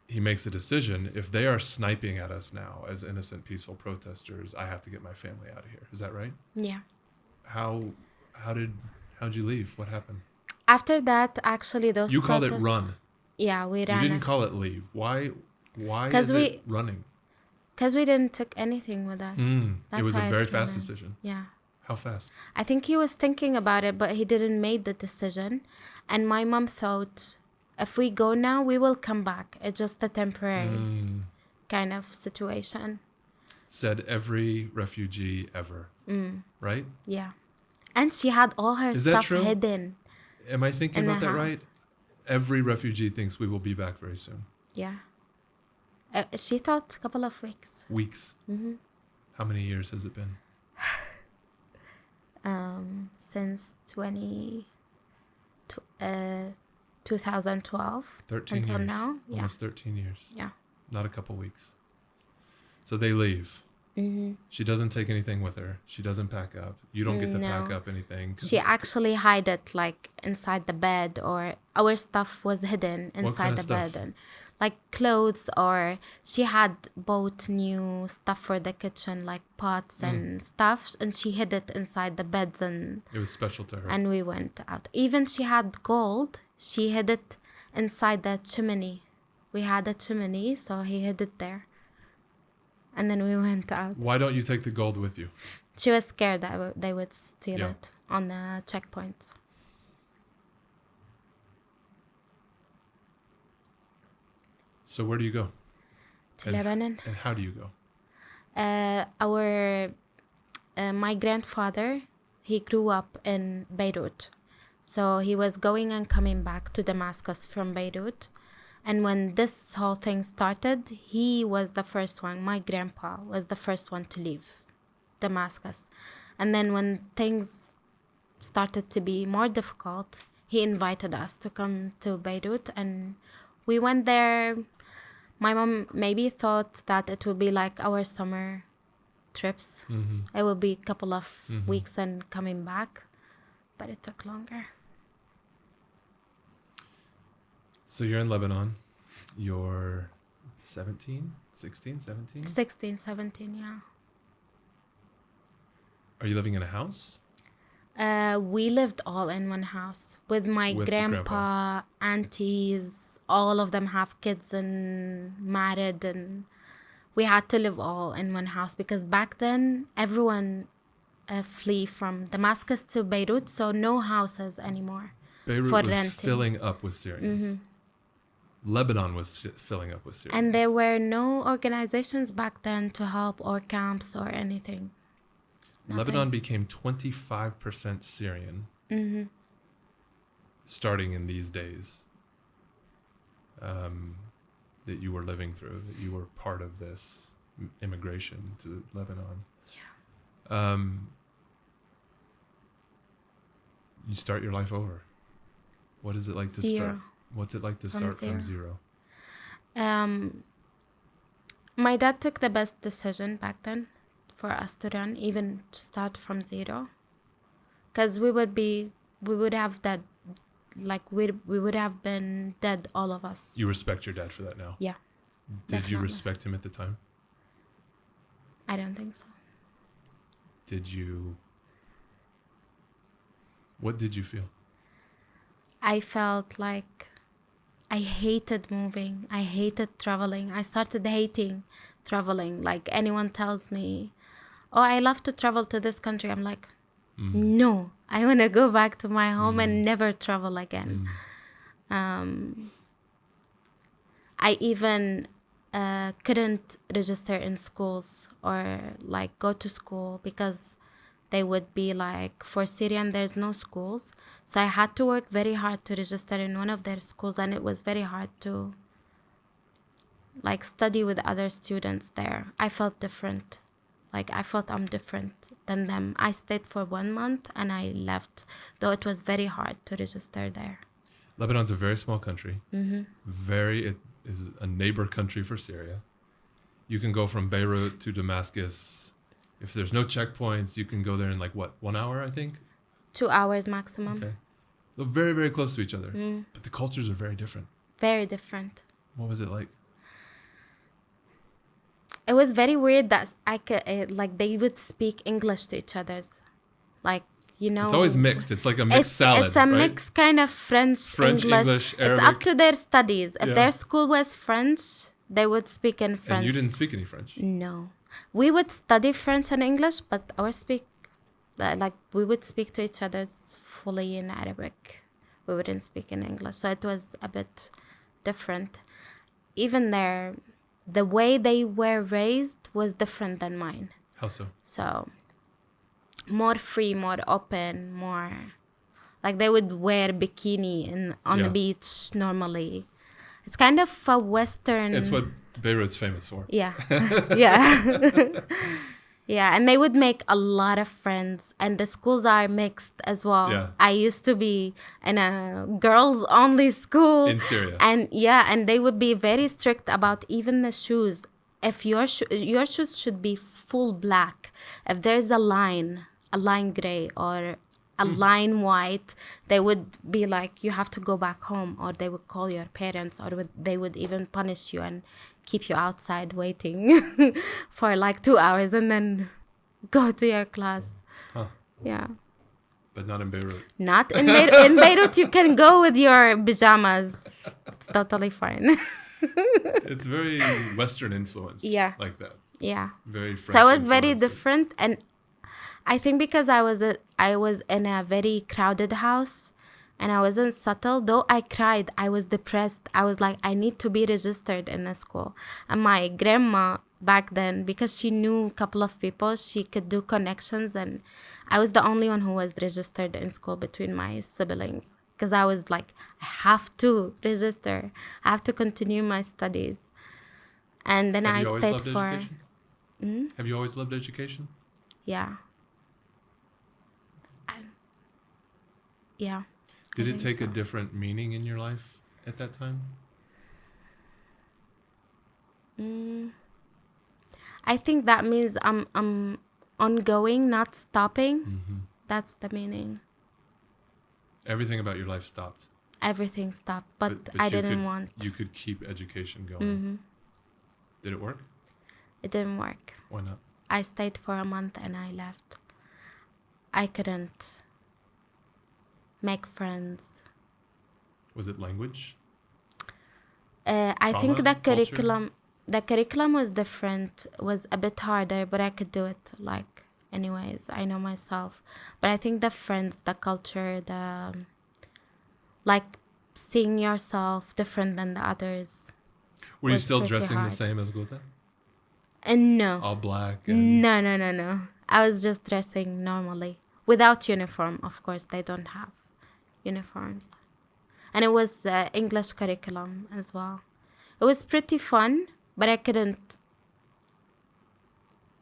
he makes a decision. If they are sniping at us now as innocent, peaceful protesters, I have to get my family out of here. Is that right? Yeah. How'd you leave? What happened? After that, actually, those You called it protests- run. Yeah, we You ran. didn't call it leave. Why 'Cause is it running? Because we didn't took anything with us. That's It was a why very it's fast running. decision. Yeah. How fast? I think he was thinking about it, but he didn't make the decision. And my mom thought, if we go now, we will come back. It's just a temporary kind of situation. Said every refugee ever. Right? Yeah. And she had all her Is that stuff true? hidden. Am I thinking In the about that right? house. Every refugee thinks we will be back very soon. Yeah. She thought a couple of weeks. Weeks. How many years has it been? Since 2012 13 until years. now. Yeah. Almost 13 years. Yeah. Not a couple weeks. So they leave. She doesn't take anything with her. She doesn't pack up. You don't get to pack No. up anything. She actually hid it like inside the bed, or our stuff was hidden inside kind the of bed, stuff? and like clothes, or she had bought new stuff for the kitchen, like pots and stuff, and she hid it inside the beds, and It was special to her. we went out. Even she had gold. She hid it inside the chimney. We had a chimney, so he hid it there. And then we went out. Why don't you take the gold with you? She was scared that they would steal Yeah. it on the checkpoints. So where do you go? To Lebanon. And how do you go? My grandfather, he grew up in Beirut. So he was going and coming back to Damascus from Beirut. And when this whole thing started, he was the first one. My grandpa was the first one to leave Damascus. And then when things started to be more difficult, he invited us to come to Beirut. And we went there. My mom maybe thought that it would be like our summer trips. It would be a couple of weeks and coming back. But it took longer. So you're in Lebanon. You're 17, 16, 17? 16, 17, yeah. Are you living in a house? We lived all in one house with my With the grandpa, aunties. All of them have kids and married, and we had to live all in one house because back then everyone flee from Damascus to Beirut, so no houses anymore. Beirut For was renting. filling up with Syrians. Lebanon was filling up with Syrians. And there were no organizations back then to help, or camps or anything. Nothing. Lebanon became 25% Syrian starting in these days that you were living through, that you were part of this immigration to Lebanon. Yeah. You start your life over. What is it like to Zero. start? What's it like to start from zero? My dad took the best decision back then for us to run, even to start from zero. Because we would have been dead, all of us. You respect your dad for that now? Yeah. Did you definitely. respect him at the time? I don't think so. What did you feel? I felt like I hated moving. I hated traveling. I started hating traveling. Like anyone tells me, oh, I love to travel to this country. I'm like, no, I want to go back to my home and never travel again. I even couldn't register in schools or like go to school because they would be like, for Syrian, there's no schools. So I had to work very hard to register in one of their schools, and it was very hard to like study with other students there. I felt different. Like I felt I'm different than them. I stayed for 1 month and I left, though it was very hard to register there. Lebanon's a very small country. It is a neighbor country for Syria. You can go from Beirut to Damascus. If there's no checkpoints, you can go there in like what, 1 hour, I think? 2 hours maximum. Okay. So very, very close to each other. But the cultures are very different. Very different. What was it like? It was very weird that like they would speak English to each other. Like, you know. It's always mixed. It's like a mixed salad, It's a right? mixed kind of French, English. Arabic. It's up to their studies. If Yeah. their school was French, they would speak in French. And you didn't speak any French? No. We would study French and English, but we would speak to each other fully in Arabic. We wouldn't speak in English. So it was a bit different. Even there, the way they were raised was different than mine. How so? So more free, more open, more like they would wear bikini on the beach normally. It's kind of a Western. It's what Beirut's famous for. Yeah. Yeah. Yeah. And they would make a lot of friends. And the schools are mixed as well. Yeah. I used to be in a girls only school. In Syria. And they would be very strict about even the shoes. If your shoes should be full black. If there's a line gray or a line white, they would be like, you have to go back home, or they would call your parents, or they would even punish you and keep you outside waiting for like 2 hours and then go to your class. Huh. Yeah. But not in Beirut. Not in Beirut. In Beirut, you can go with your pajamas. It's totally fine. It's very Western influenced. Yeah. Like that. Yeah. Very French. So it was very influenced. different, and I think because I was in a very crowded house and I wasn't subtle, though I cried, I was depressed. I was like, I need to be registered in the school. And my grandma back then, because she knew a couple of people, she could do connections, and I was the only one who was registered in school between my siblings. Because I was like, I have to register. I have to continue my studies. And then I stayed for... Education? Have you always loved education? Yeah. Yeah. Did it take a different meaning in your life at that time? I think that means I'm ongoing, not stopping. That's the meaning. Everything about your life stopped. Everything stopped, but I didn't want. You could keep education going. Did it work? It didn't work. Why not? I stayed for a month and I left. I couldn't make friends. Was it language? I think the culture? curriculum was different, was a bit harder, but I could do it like anyways. I know myself. But I think the friends, the culture, like seeing yourself different than the others. Were you still pretty dressing hard. the same as Gota? No. All black? No. I was just dressing normally. Without uniform, of course. They don't have uniforms. And it was English curriculum as well. It was pretty fun, but I couldn't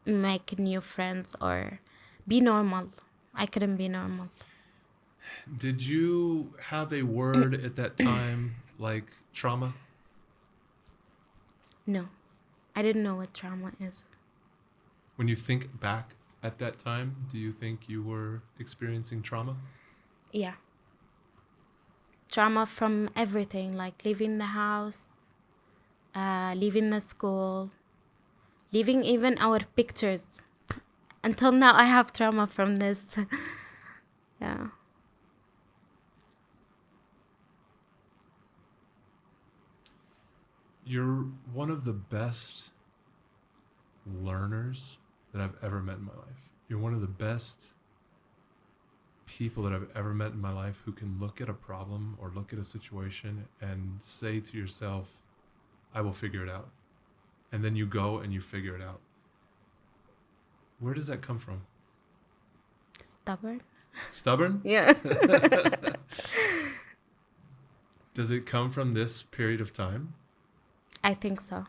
make new friends or be normal. I couldn't be normal. Did you have a word at that time like trauma? No. I didn't know what trauma is. When you think back at that time, do you think you were experiencing trauma? Yeah. Trauma from everything, like leaving the house, leaving the school, leaving even our pictures. Until now, I have trauma from this. Yeah. You're one of the best learners that I've ever met in my life. You're one of the best people that I've ever met in my life who can look at a problem or look at a situation and say to yourself, I will figure it out. And then you go and you figure it out. Where does that come from? Stubborn. Stubborn? Yeah. Does it come from this period of time? I think so.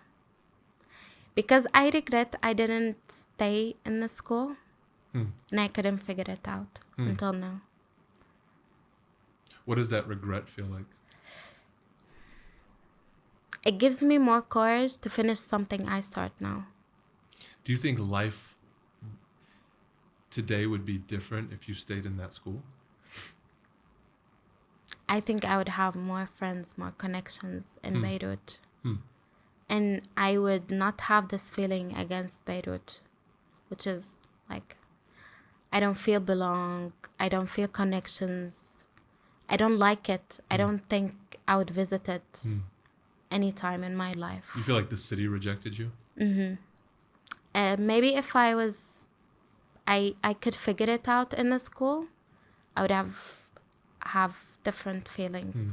Because I regret I didn't stay in the school and I couldn't figure it out until now. What does that regret feel like? It gives me more courage to finish something I start now. Do you think life today would be different if you stayed in that school? I think I would have more friends, more connections in Beirut. And I would not have this feeling against Beirut, which is like, I don't feel belong. I don't feel connections. I don't like it. I don't think I would visit it anytime in my life. You feel like the city rejected you? Maybe if I could figure it out in the school, I would have different feelings.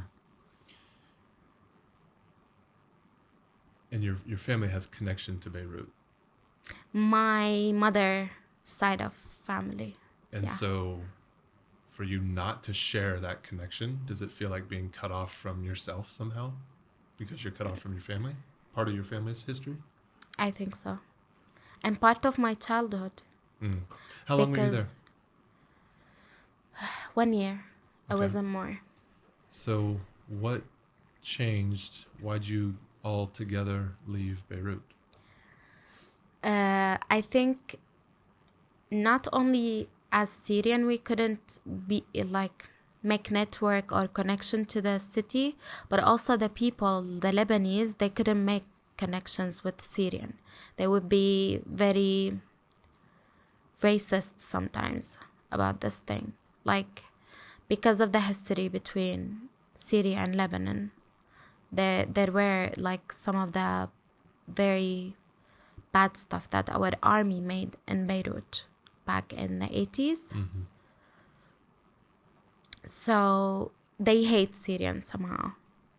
And your family has connection to Beirut. My mother side of family. And so for you not to share that connection, does it feel like being cut off from yourself somehow? Because you're cut off from your family? Part of your family's history? I think so. And part of my childhood. How long were you there? 1 year. I Okay. wasn't more. So what changed? Why'd you all together leave Beirut? I think not only as Syrian we couldn't be make network or connection to the city, but also the people, the Lebanese, they couldn't make connections with Syrian. They would be very racist sometimes about this thing. Like, because of the history between Syria and Lebanon, there were like some of the very bad stuff that our army made in Beirut back in the 80s. So they hate Syrians somehow.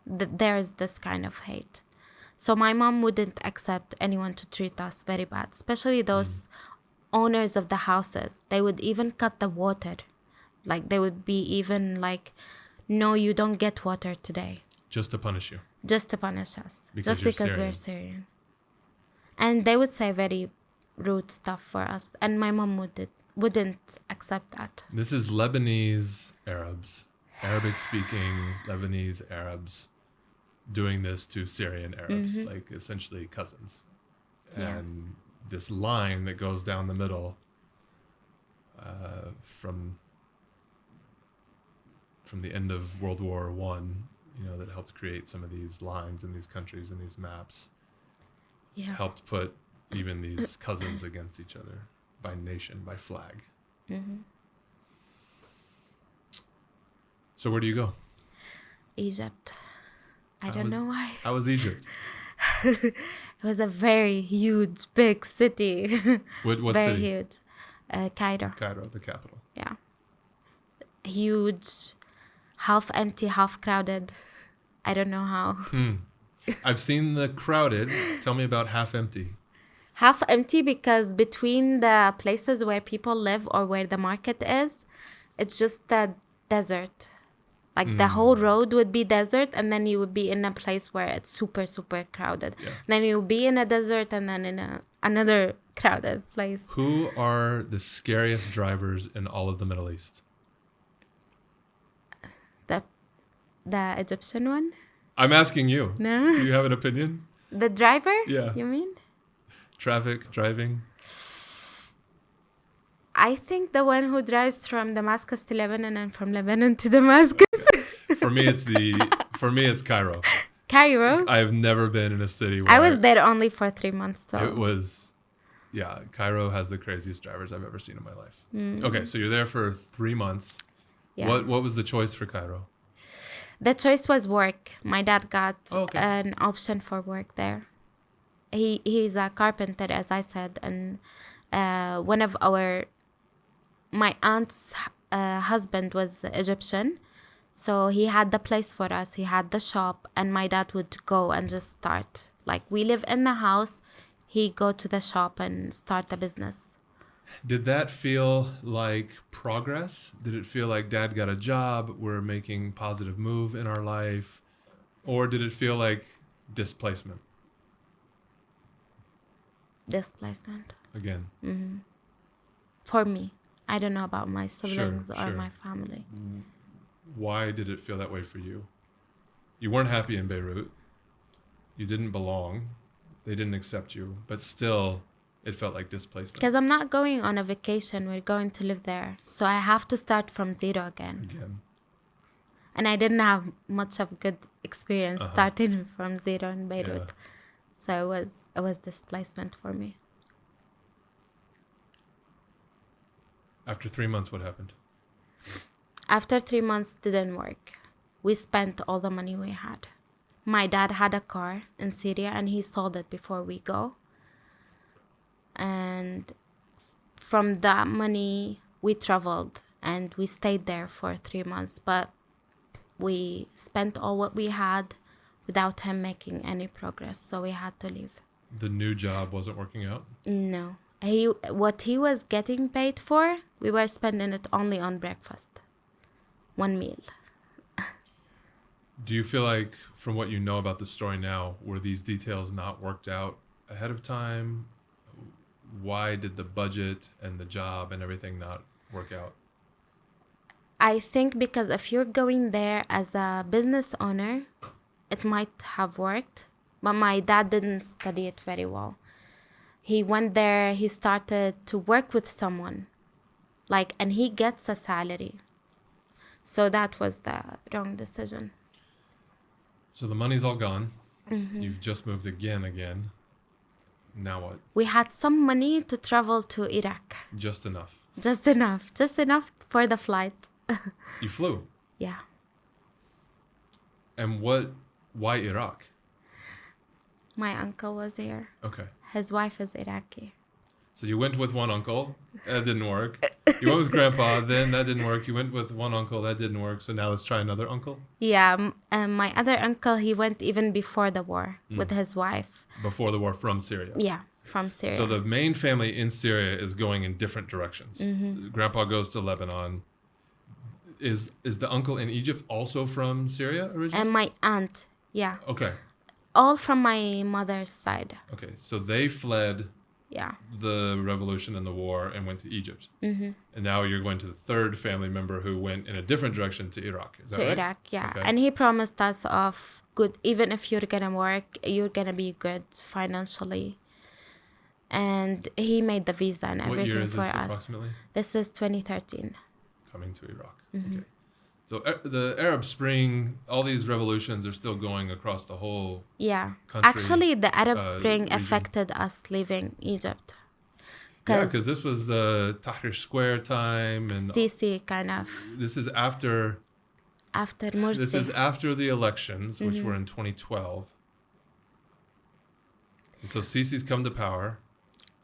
There's this kind of hate. So my mom wouldn't accept anyone to treat us very bad, especially those owners of the houses. They would even cut the water. Like, they would be even like, no, you don't get water today. Just to punish you? Just to punish us. Because We're Syrian. And they would say very rude stuff for us. And my mom wouldn't accept that. This is Lebanese Arabs, Arabic-speaking Lebanese Arabs doing this to Syrian Arabs, like essentially cousins. Yeah. And this line that goes down the middle from the end of World War I, that helped create some of these lines in these countries and these maps, helped put even these cousins against each other by nation, by flag. So where do you go? Egypt. I don't know why. How was Egypt? It was a very huge, big city. What very city? huge. Cairo. Cairo, the capital. Yeah. Huge, half empty, half crowded. I don't know how. I've seen the crowded. Tell me about half empty. Half empty because between the places where people live or where the market is, it's just the desert. Like the whole road would be desert, and then you would be in a place where it's super, super crowded. Yeah. Then you'll be in a desert and then in another crowded place. Who are the scariest drivers in all of the Middle East? The Egyptian one? I'm asking you. No. Do you have an opinion? The driver? Yeah. You mean? Traffic, driving. I think the one who drives from Damascus to Lebanon and from Lebanon to Damascus. For me, it's Cairo. Cairo? I have never been in a city where I was there only for 3 months, so. it was, Cairo has the craziest drivers I've ever seen in my life. Okay, so you're there for 3 months. Yeah. What was the choice for Cairo? The choice was work. My dad got Okay. an option for work there. He's a carpenter, as I said, and one of my aunt's husband was Egyptian, so he had the place for us. He had the shop, and my dad would go and just start. Like, we live in the house, he go to the shop and start the business. Did that feel like progress? Did it feel like Dad got a job, we're making positive move in our life? Or did it feel like displacement? Displacement. Again. Mm-hmm. For me. I don't know about my siblings or sure. my family. Why did it feel that way for you? You weren't happy in Beirut. You didn't belong. They didn't accept you. But still, it felt like displacement. Because I'm not going on a vacation. We're going to live there. So I have to start from zero again. And I didn't have much of good experience starting from zero in Beirut. Yeah. So it was displacement for me. After 3 months, what happened? After 3 months, didn't work. We spent all the money we had. My dad had a car in Syria and he sold it before we go. And from that money, we traveled and we stayed there for 3 months. But we spent all what we had without him making any progress. So we had to leave. The new job wasn't working out? No. What he was getting paid for, we were spending it only on breakfast. One meal. Do you feel like, from what you know about the story now, were these details not worked out ahead of time? Why did the budget and the job and everything not work out? I think because if you're going there as a business owner, it might have worked. But my dad didn't study it very well. He went there, he started to work with someone, and he gets a salary. So that was the wrong decision. So the money's all gone. You've just moved again. Now what? We had some money to travel to Iraq. Just enough. Just enough for the flight. You flew? Yeah. And why Iraq? My uncle was here. Okay. His wife is Iraqi. So you went with one uncle, that didn't work. You went with grandpa, then that didn't work. You went with one uncle, that didn't work. So now let's try another uncle? Yeah, my other uncle, he went even before the war with his wife. Before the war, from Syria? Yeah, from Syria. So the main family in Syria is going in different directions. Grandpa goes to Lebanon. Is the uncle in Egypt also from Syria originally? And my aunt, yeah. Okay. All from my mother's side. Okay, so they fled Yeah. the revolution and the war and went to Egypt. And now you're going to the third family member who went in a different direction to Iraq. Is that right? To Iraq, yeah. Okay. And he promised us of good, even if you're going to work, you're going to be good financially. And he made the visa and What everything year is for this us. approximately? This is 2013. Coming to Iraq. Okay. So the Arab Spring, all these revolutions are still going across the whole Yeah. country. Actually, the Arab Spring region. affected us leaving Egypt. Yeah, because this was the Tahrir Square time, and Sisi kind of this is after Morsi. this is after the elections, which were in 2012. And so Sisi's come to power.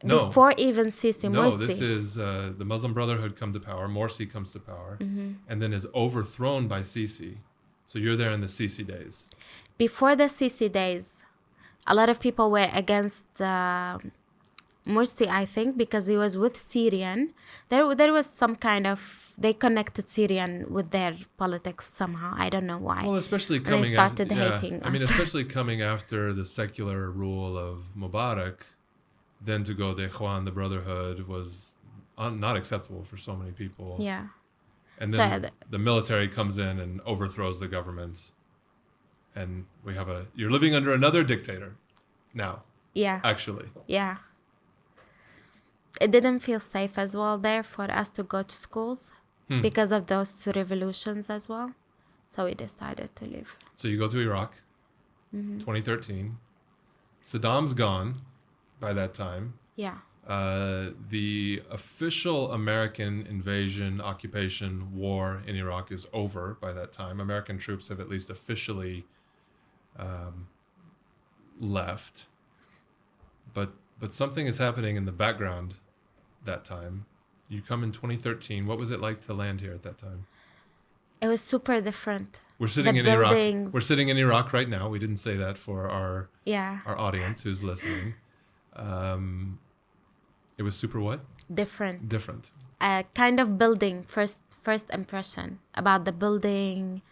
No, Before even Sisi, no, Morsi. this is the Muslim Brotherhood come to power. Morsi comes to power, and then is overthrown by Sisi. So you're there in the Sisi days. Before the Sisi days, a lot of people were against Morsi, I think, because he was with Syrian. There was some kind of, they connected Syrian with their politics somehow. I don't know why. Well, especially And coming they started after, hating I mean, us. especially coming after the secular rule of Mubarak, then to go to Ikhwan, the Brotherhood, was not acceptable for so many people. Yeah. And then the military comes in and overthrows the government. And we have you're living under another dictator now, Yeah. actually. Yeah. It didn't feel safe as well there for us to go to schools because of those revolutions as well. So we decided to leave. So you go to Iraq, 2013. Saddam's gone. by that time. Yeah. The official American invasion, occupation, war in Iraq is over by that time. American troops have at least officially left. But something is happening in the background that time. You come in 2013. What was it like to land here at that time? It was super different. We're sitting The in buildings. Iraq. We're sitting in Iraq right now. We didn't say that for our Yeah. audience who's listening. It was super what? Different. Different. Kind of building. First impression about the building,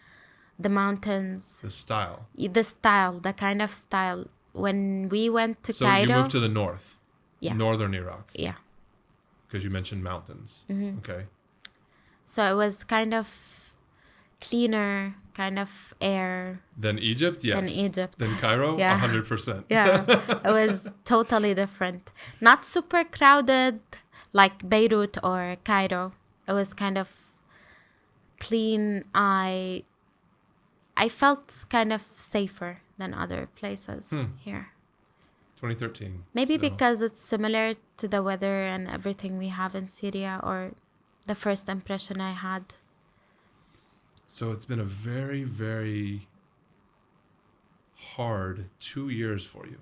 the mountains, The style. the style, the kind of style. When we went to So Cairo. you moved to the north. Yeah. Northern Iraq. Yeah. Because you mentioned mountains. Mm-hmm. Okay. So it was kind of cleaner, kind of air. Then Egypt, yes. Than Egypt. Then Cairo, Yeah. 100%. Yeah, it was totally different. Not super crowded like Beirut or Cairo. It was kind of clean. I felt kind of safer than other places here. 2013. Maybe So- because it's similar to the weather and everything we have in Syria, or the first impression I had. So it's been a very, very hard 2 years for you.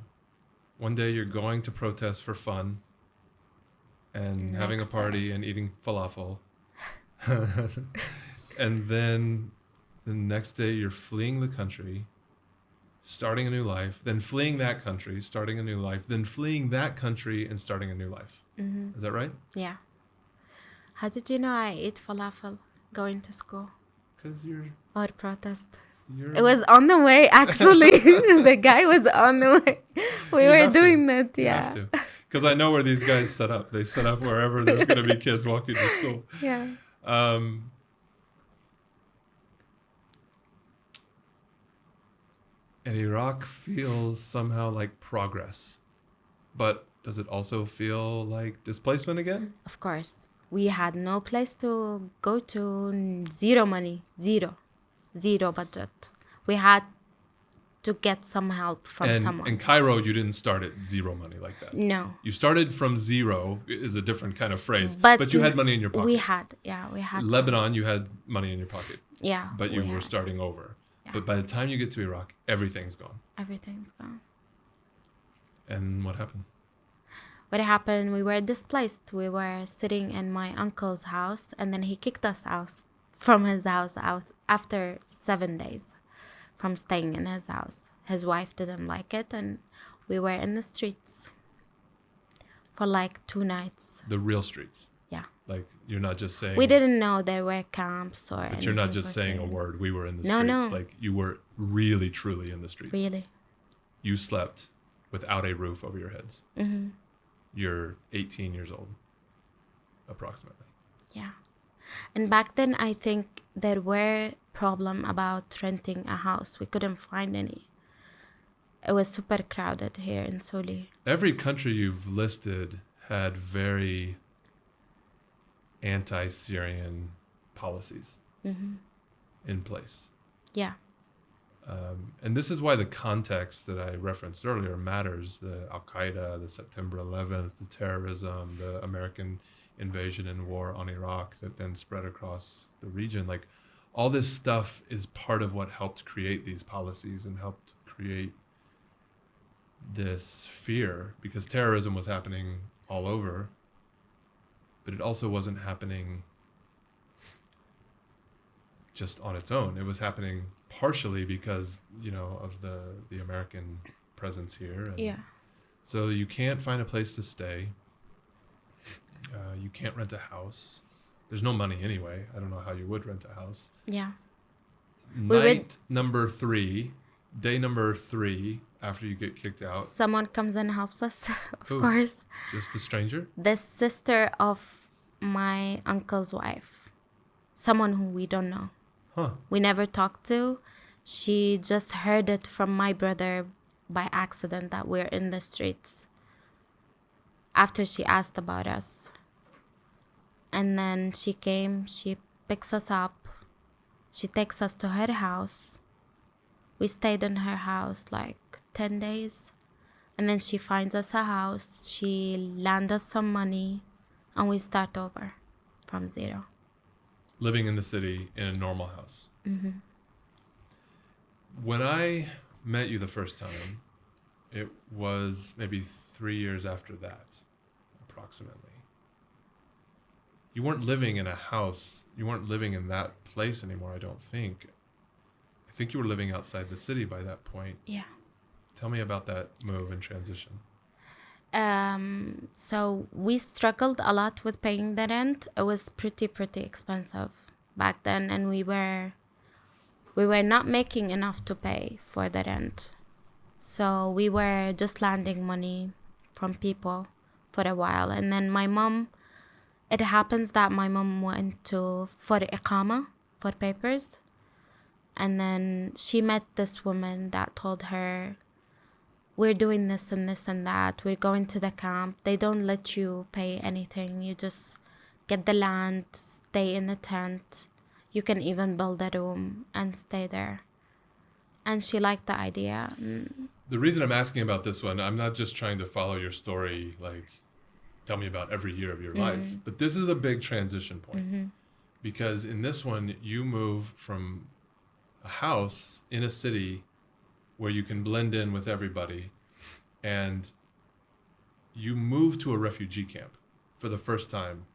One day you're going to protest for fun and having a Next party and eating falafel. And then the next day you're fleeing the country, starting a new life, then fleeing that country, starting a new life, then fleeing that country and starting a new life. Mm-hmm. Is that right? Yeah. How did you know I ate falafel going to school Because you're or protest? You're, It was on the way, actually. The guy was on the way. We You were have to. doing that, you yeah. have to. Because I know where these guys set up. They set up wherever there's going to be kids walking to school. Yeah. And Iraq feels somehow like progress. But does it also feel like displacement again? Of course. We had no place to go to, zero money, zero budget. We had to get some help from someone. In Cairo, you didn't start at zero money like that. No. You started from zero is a different kind of phrase. But But you had money in your pocket. We had some. Lebanon, you had money in your pocket. Yeah. But you we were had. starting over. Yeah. But by the time you get to Iraq, everything's gone. Everything's gone. And what happened? What happened, we were displaced. We were sitting in my uncle's house, and then he kicked us out from his house out after 7 days from staying in his house. His wife didn't like it, and we were in the streets for like 2 nights. The real streets. Yeah. Like, you're not just saying... We didn't know there were camps or But you're not anything just for saying a Syrians. word. We were in the No, streets. no. Like, you were really, truly in the streets. Really? You slept without a roof over your heads. Mm-hmm. You're 18 years old, approximately. Yeah. And back then, I think there were problem about renting a house. We couldn't find any. It was super crowded here in Soli. Every country you've listed had very anti-Syrian policies in place. Yeah. And this is why the context that I referenced earlier matters. The Al-Qaeda, the September 11th, the terrorism, the American invasion and war on Iraq that then spread across the region. Like, all this stuff is part of what helped create these policies and helped create this fear, because terrorism was happening all over, but it also wasn't happening just on its own. It was happening partially because, of the American presence here. And Yeah. so you can't find a place to stay. You can't rent a house. There's no money anyway. I don't know how you would rent a house. Yeah. Day number 3, after you get kicked out. Someone comes and helps us, of Who? course. Just a stranger? The sister of my uncle's wife. Someone who we don't know. Huh. We never talked to. She just heard it from my brother by accident that we're in the streets. After she asked about us. And then she came, she picks us up. She takes us to her house. We stayed in her house like 10 days. And then she finds us a house, she lands us some money, and we start over from zero. Living in the city in a normal house. When I met you the first time, it was maybe 3 years after that, approximately. You weren't living in a house. You weren't living in that place anymore, I don't think. I think you were living outside the city by that point. Yeah. Tell me about that move and transition. So we struggled a lot with paying the rent. It was pretty expensive back then, and we were not making enough to pay for the rent. So we were just landing money from people for a while. And then it happens that my mom went for iqama, for papers. And then she met this woman that told her, we're doing this and this and that. We're going to the camp. They don't let you pay anything. You just get the land, stay in the tent. You can even build a room and stay there. And she liked the idea. The reason I'm asking about this one, I'm not just trying to follow your story, like tell me about every year of your life, but this is a big transition point. Because in this one, you move from a house in a city where you can blend in with everybody, and you move to a refugee camp for the first time.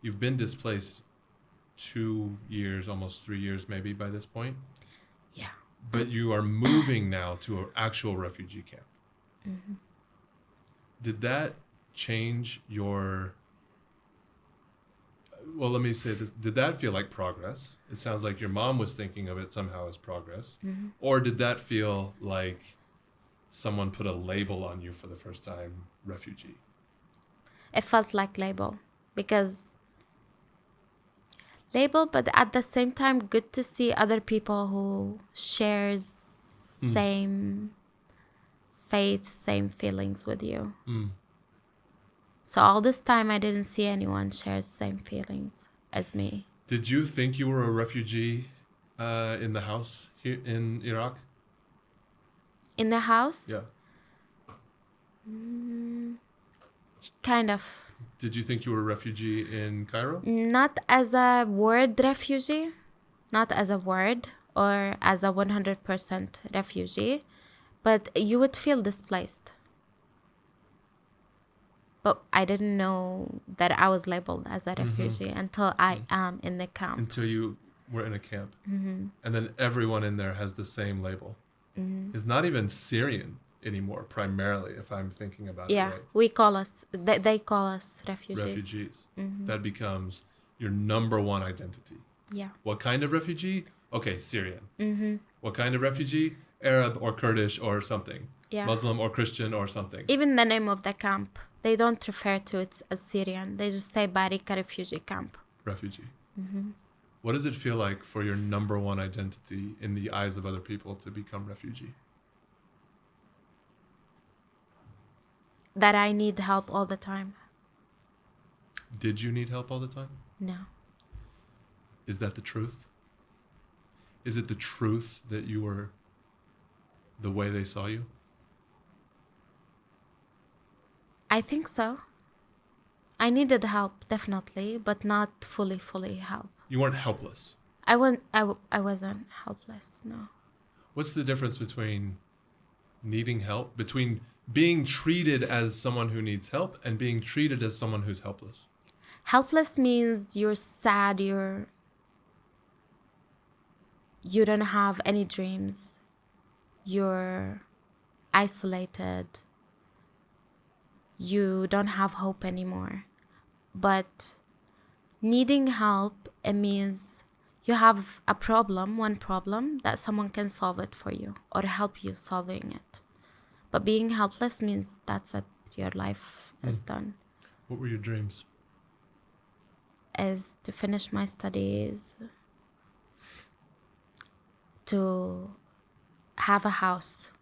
You've been displaced 2 years, almost 3 years maybe by this point. Yeah. But you are moving now to an actual refugee camp. Did that change your... Well, let me say this. Did that feel like progress? It sounds like your mom was thinking of it somehow as progress. Or did that feel like someone put a label on you for the first time, refugee? It felt like label, but at the same time, good to see other people who shares same faith, same feelings with you. So all this time, I didn't see anyone share same feelings as me. Did you think you were a refugee in the house here in Iraq? In the house? Yeah. Kind of. Did you think you were a refugee in Cairo? Not as a word refugee, not as a word or as a 100% refugee, but you would feel displaced. But I didn't know that I was labeled as a refugee until I am in the camp. Until you were in a camp. And then everyone in there has the same label. It's not even Syrian anymore, primarily, if I'm thinking about it right. Yeah, they call us refugees. That becomes your number one identity. Yeah. What kind of refugee? Okay, Syrian. What kind of refugee? Arab or Kurdish or something. Yeah. Muslim or Christian or something. Even the name of the camp, they don't refer to it as Syrian. They just say Barika Refugee Camp. Refugee. What does it feel like for your number one identity in the eyes of other people to become refugee? That I need help all the time. Did you need help all the time? No. Is that the truth? Is it the truth that you were the way they saw you? I think so. I needed help, definitely, but not fully help. You weren't helpless. I wasn't helpless, no. What's the difference between needing help, between being treated as someone who needs help and being treated as someone who's helpless? Helpless means you're sad, you don't have any dreams. You're isolated. You don't have hope anymore. But needing help, it means you have a problem, one problem, that someone can solve it for you or help you solving it. But being helpless means that's it. Your life is done. What were your dreams? Is to finish my studies, to have a house.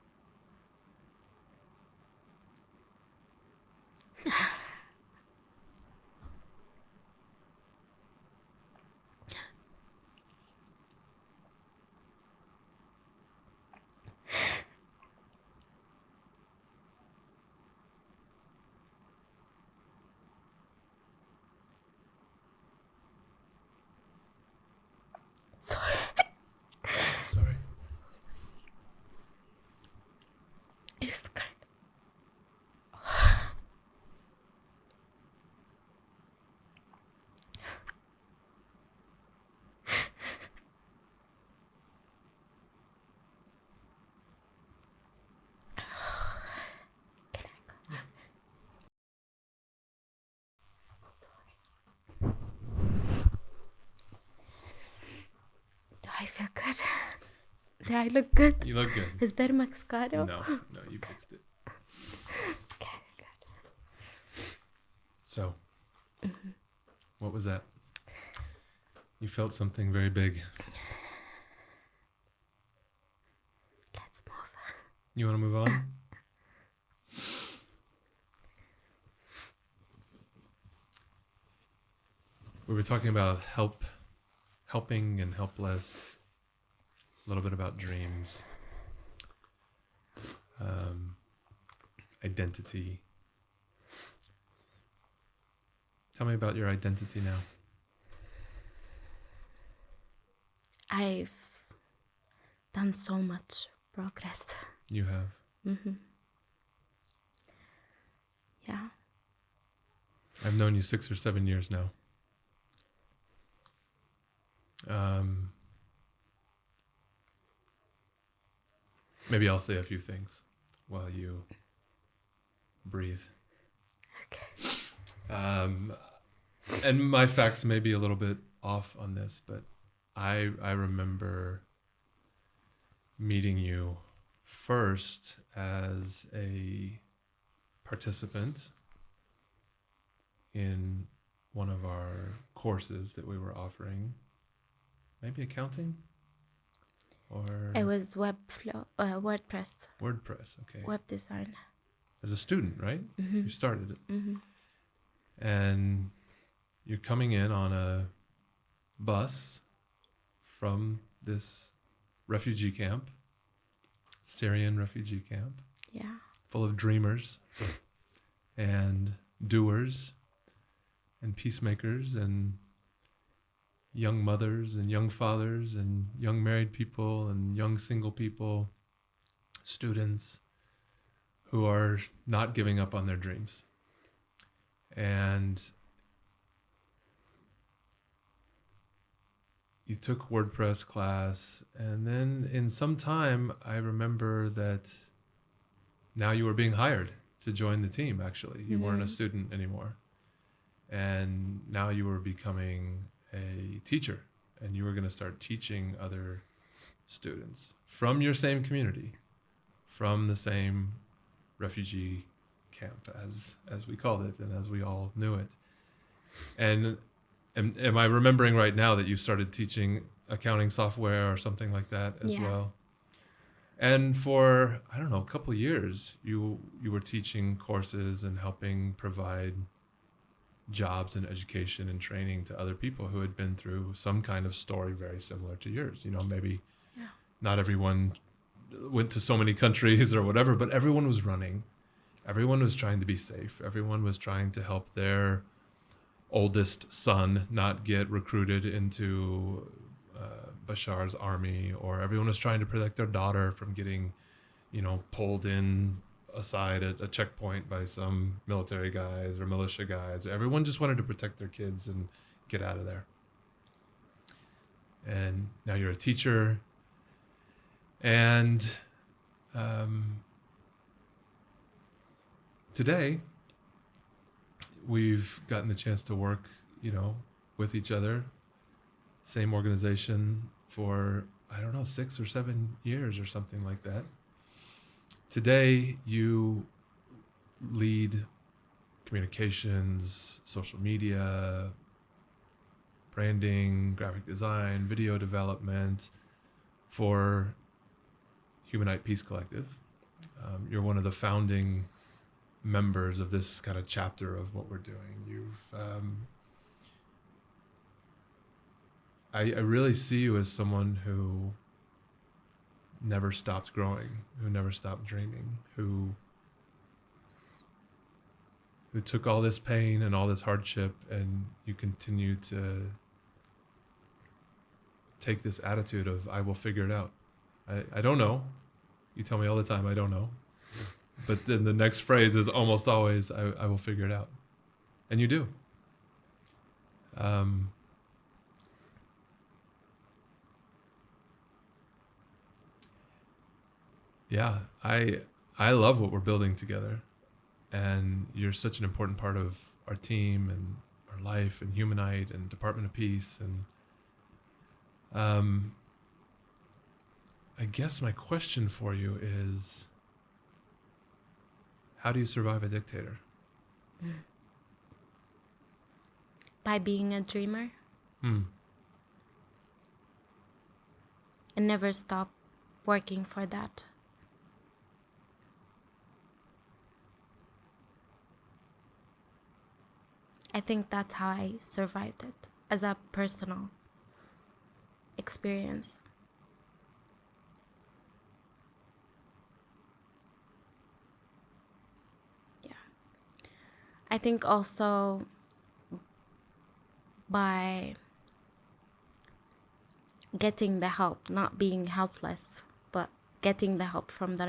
Do I look good? You look good. Is there mascara? No, you fixed it. Okay, good. So, what was that? You felt something very big. Let's move. You want to move on? We were talking about helping and helpless, a little bit about dreams, identity. Tell me about your identity now. I've done so much progress. You have. Yeah. I've known you 6 or 7 years now. Maybe I'll say a few things while you breathe. Okay. And my facts may be a little bit off on this, but I remember meeting you first as a participant in one of our courses that we were offering. Maybe accounting? Or It was WordPress. WordPress, okay. Web design. As a student, right? You started it. Mm-hmm. And you're coming in on a bus from this refugee camp, Syrian refugee camp, Yeah. full of dreamers and doers and peacemakers and young mothers and young fathers and young married people and young single people, students who are not giving up on their dreams. And you took WordPress class, and then in some time, I remember that now you were being hired to join the team, actually. You weren't a student anymore. And now you were becoming a teacher, and you were going to start teaching other students from your same community, from the same refugee camp, as we called it and as we all knew it. And am I remembering right now that you started teaching accounting software or something like that as well? And for, I don't know, a couple of years, you were teaching courses and helping provide jobs and education and training to other people who had been through some kind of story very similar to yours. You know, maybe not everyone went to so many countries or whatever, but everyone was running. Everyone was trying to be safe. Everyone was trying to help their oldest son not get recruited into Bashar's army, or everyone was trying to protect their daughter from getting, pulled in aside at a checkpoint by some military guys or militia guys. Everyone just wanted to protect their kids and get out of there. And now you're a teacher, and today we've gotten the chance to work, with each other, same organization for, 6 or 7 years or something like that. Today, you lead communications, social media, branding, graphic design, video development for Humanite Peace Collective. You're one of the founding members of this kind of chapter of what we're doing. I really see you as someone who never stopped growing, who never stopped dreaming, who took all this pain and all this hardship, and you continue to take this attitude of, I will figure it out. I don't know. You tell me all the time, I don't know. But then the next phrase is almost always, I will figure it out. And you do. Yeah, I love what we're building together. And you're such an important part of our team and our life and Humanite and Department of Peace. And I guess my question for you is, how do you survive a dictator? By being a dreamer Hmm. and never stop working for that. I think that's how I survived it as a personal experience. Yeah. I think also by getting the help, not being helpless, but getting the help from the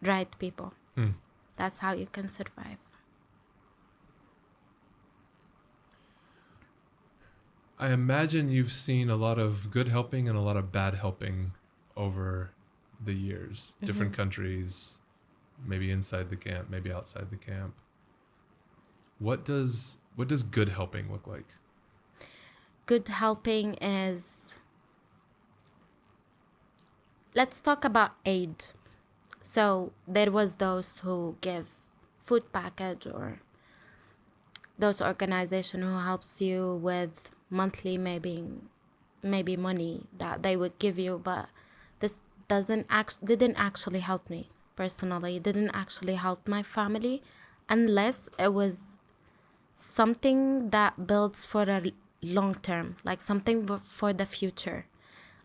right people. Hmm. That's how you can survive. I imagine you've seen a lot of good helping and a lot of bad helping over the years. Different countries, maybe inside the camp, maybe outside the camp. What does good helping look like? Good helping is, let's talk about aid. So there was those who give food package, or those organization who helps you with monthly maybe money that they would give you, but this didn't actually help me personally. It didn't actually help my family unless it was something that builds for a long term, like something for the future.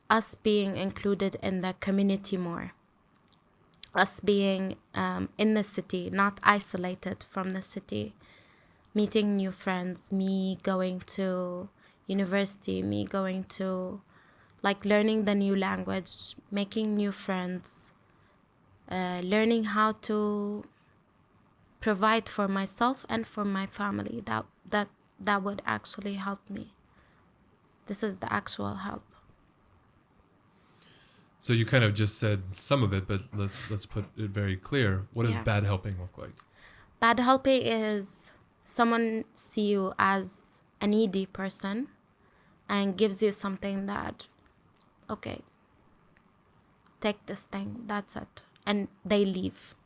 Us being included in the community more. Us being in the city, not isolated from the city. Meeting new friends, me going to university, me going to, like, learning the new language, making new friends, learning how to provide for myself and for my family. That would actually help me. This is the actual help. So you kind of just said some of it, but let's put it very clear. What does bad helping look like? Bad helping is someone see you as a needy person and gives you something that, okay, take this thing, that's it, and they leave.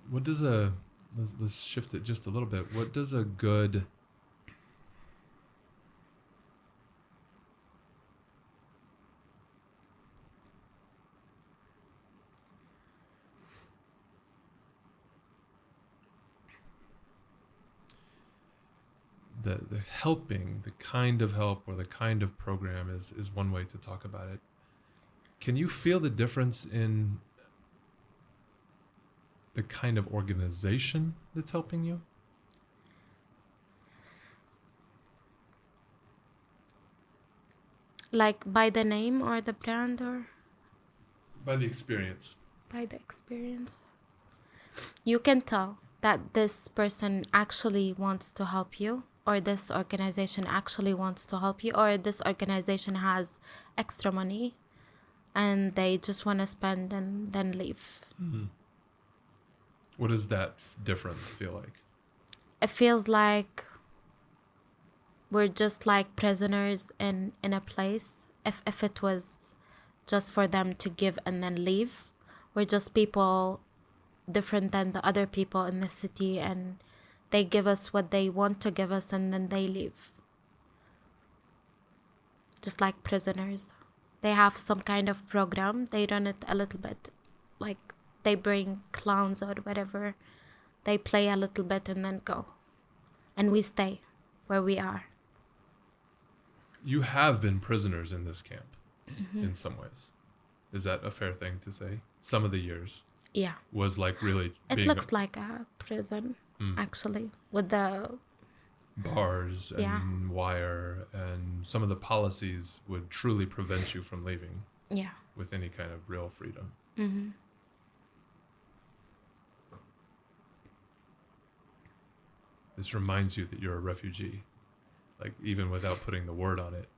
What does let's shift it just a little bit. What does a good the helping, the kind of help or the kind of program is one way to talk about it. Can you feel the difference in the kind of organization that's helping you? Like by the name or the brand, or By the experience. by the experience? You can tell that this person actually wants to help you, or this organization actually wants to help you, or this organization has extra money and they just want to spend and then leave. Mm-hmm. What does that difference feel like? It feels like we're just like prisoners in a place. If it was just for them to give and then leave, we're just people different than the other people in the city, and they give us what they want to give us and then they leave. Just like prisoners. They have some kind of program, they run it a little bit. Like they bring clowns or whatever. They play a little bit and then go. And we stay where we are. You have been prisoners in this camp in some ways. Is that a fair thing to say? Some of the years. Yeah. Was like really It looks like a prison, actually, with the bars and wire, and some of the policies would truly prevent you from leaving with any kind of real freedom. Mm-hmm. This reminds you that you're a refugee, like even without putting the word on it.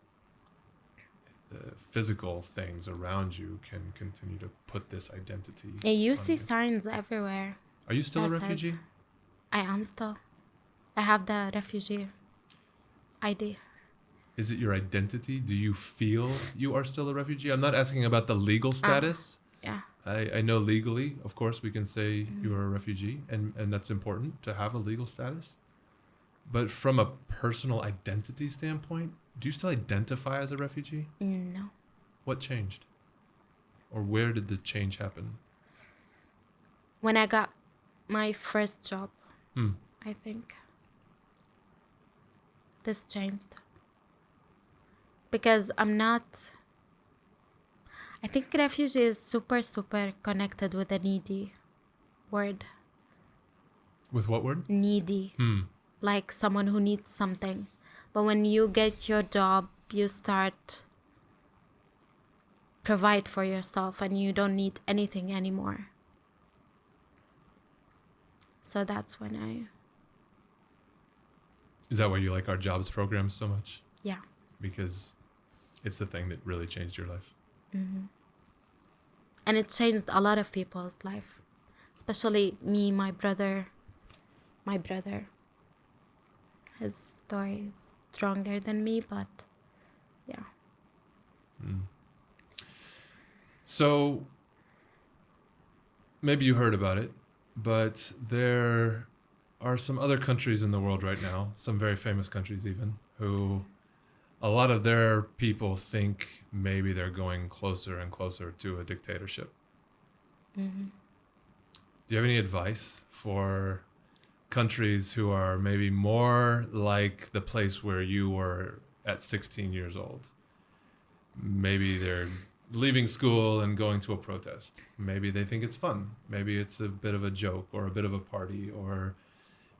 The physical things around you can continue to put this identity. Yeah, you see signs everywhere. Are you still a refugee? I am still. I have the refugee. ID. Is it your identity? Do you feel you are still a refugee? I'm not asking about the legal status. Yeah. I know legally, of course, we can say you are a refugee, and that's important to have a legal status. But from a personal identity standpoint, do you still identify as a refugee? No. What changed? Or where did the change happen? When I got my first job, Hmm. I think this changed. Because I think refugee is super, super connected with the needy word. With what word? Needy. Like someone who needs something. But when you get your job, you start provide for yourself and you don't need anything anymore. So that's when Is that why you like our jobs program so much? yeah. Because it's the thing that really changed your life. And it changed a lot of people's life. Especially me, my brother. My brother. His story is stronger than me, but yeah. So maybe you heard about it, but there are some other countries in the world right now, some very famous countries even, who a lot of their people think maybe they're going closer and closer to a dictatorship. Do you have any advice for countries who are maybe more like the place where you were at 16 years old? Maybe they're leaving school and going to a protest. Maybe they think it's fun. Maybe it's a bit of a joke or a bit of a party, or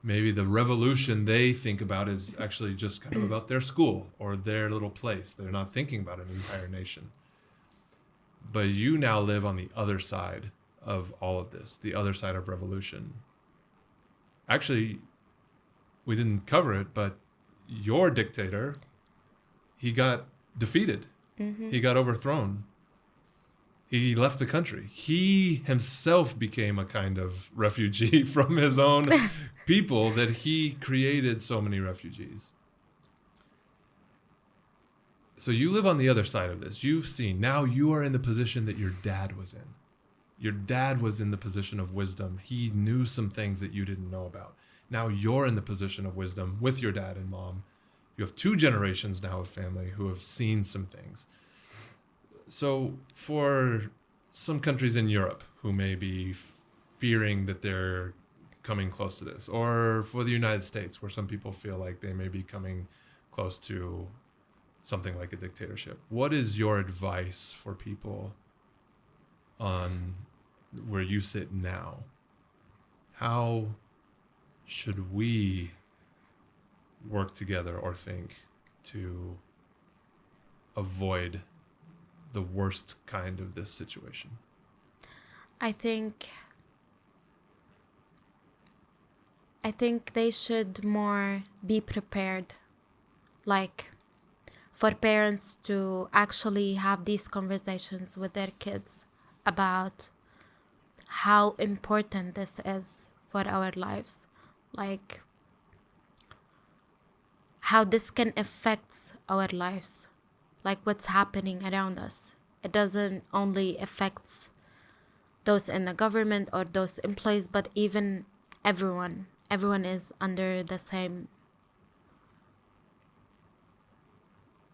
maybe the revolution they think about is actually just kind of about their school or their little place. They're not thinking about an entire nation. But you now live on the other side of all of this, the other side of revolution. Actually, we didn't cover it, but your dictator, he got defeated. He got overthrown. He left the country. He himself became a kind of refugee from his own people, that he created so many refugees. So you live on the other side of this. You've seen, now you are in the position that your dad was in. Your dad was in the position of wisdom. He knew some things that you didn't know about. Now you're in the position of wisdom with your dad and mom. You have 2 generations now of family who have seen some things. So for some countries in Europe who may be fearing that they're coming close to this, or for the United States where some people feel like they may be coming close to something like a dictatorship, what is your advice for people on where you sit now? How should we work together or think to avoid the worst kind of this situation? I think they should more be prepared, like for parents to actually have these conversations with their kids about how important this is for our lives, like how this can affect our lives, like what's happening around us. It doesn't only affect those in the government or those employees, but even everyone. Everyone is under the same,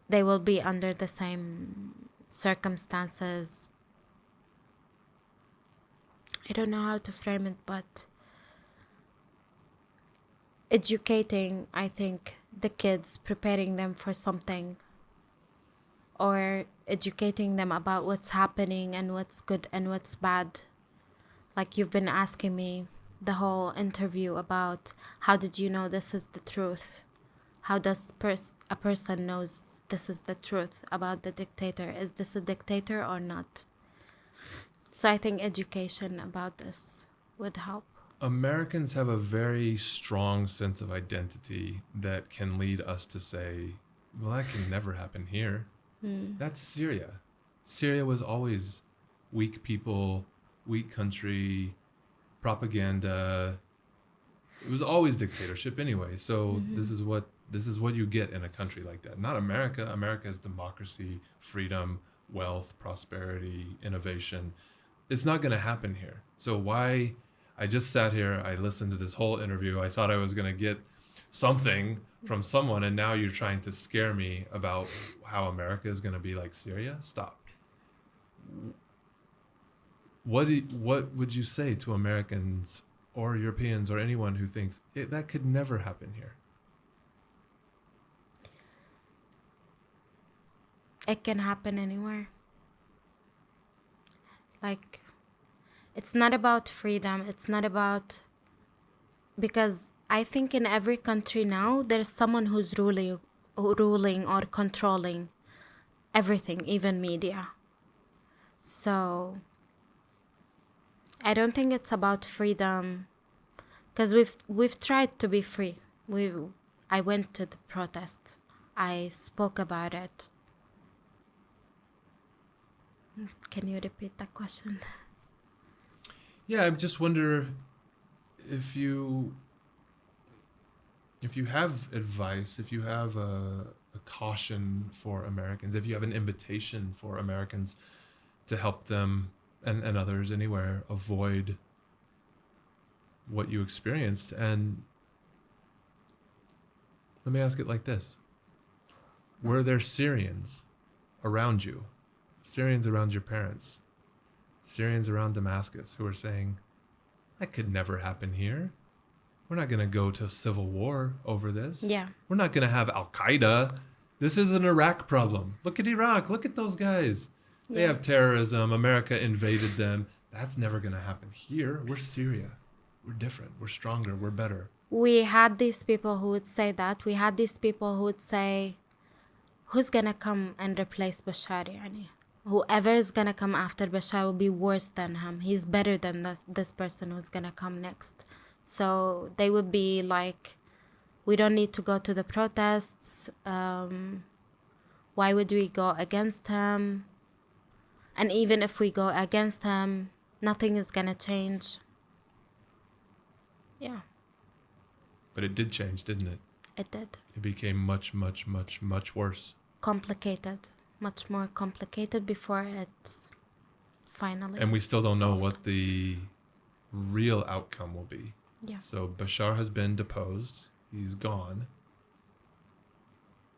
they will be under the same circumstances. I don't know how to frame it, but educating, I think, the kids, preparing them for something, or educating them about what's happening and what's good and what's bad. Like you've been asking me the whole interview about how did you know this is the truth? How does a person knows this is the truth about the dictator? Is this a dictator or not? So I think education about this would help. Americans have a very strong sense of identity that can lead us to say, well, that can never happen here. That's Syria. Syria was always weak people, weak country, propaganda. It was always dictatorship anyway. So this is what This is what you get in a country like that. Not America. America is democracy, freedom, wealth, prosperity, innovation. It's not going to happen here. So why? I just sat here, I listened to this whole interview. I thought I was going to get something from someone, and now you're trying to scare me about how America is going to be like Syria? Stop. What would you say to Americans or Europeans or anyone who thinks that could never happen here? It can happen anywhere. Like, it's not about freedom. It's not about... Because I think in every country now, there's someone who's ruling or controlling everything, even media. So I don't think it's about freedom, because we've tried to be free. I went to the protest. I spoke about it. Can you repeat that question? Yeah, I just wonder if you have advice, if you have a caution for Americans, if you have an invitation for Americans to help them and others anywhere avoid what you experienced. And let me ask it like this. Were there Syrians around you, Syrians around your parents, Syrians around Damascus who were saying, that could never happen here? We're not going to go to civil war over this. Yeah. We're not going to have Al-Qaeda. This is an Iraq problem. Look at Iraq. Look at those guys. They have terrorism. America invaded them. That's never going to happen here. We're Syria. We're different. We're stronger. We're better. We had these people who would say that. We had these people who would say, who's going to come and replace Bashar? Yani? Whoever is going to come after Bashar will be worse than him. He's better than this person who's going to come next. So they would be like, we don't need to go to the protests. Why would we go against him? And even if we go against him, nothing is going to change. Yeah. But it did change, didn't it? It did. It became much, much, much, much worse. Complicated. Much more complicated before it's finally And we still don't know solved. what the real outcome will be. Yeah. So Bashar has been deposed. He's gone.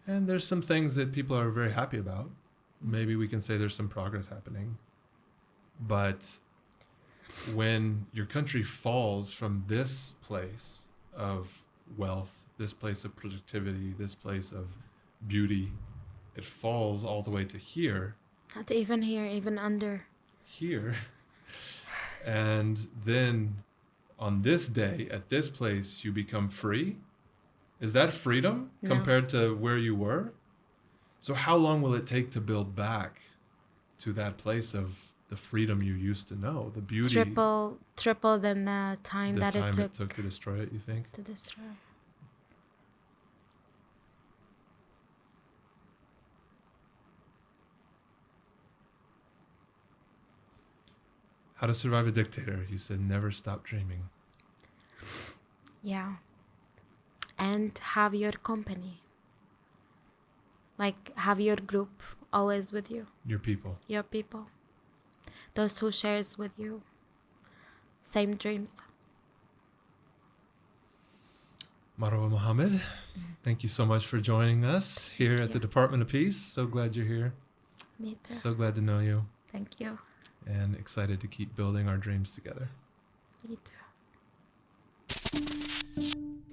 And there's some things that people are very happy about. Maybe we can say there's some progress happening. But when your country falls from this place of wealth, this place of productivity, this place of beauty, it falls all the way to here. Not even here, even under. Here. And then on this day, at this place, you become free? Is that freedom compared to where you were? So how long will it take to build back to that place of the freedom you used to know, the beauty? Triple than the time that it took to destroy it, you think? to destroy. How to survive a dictator. You said never stop dreaming. Yeah. And have your company. Like, have your group always with you. Your people. Your people. Those who shares with you same dreams. Marwa Mohammed, thank you so much for joining us here at the Department of Peace. So glad you're here. Me too. So glad to know you. Thank you. And excited to keep building our dreams together. Me too.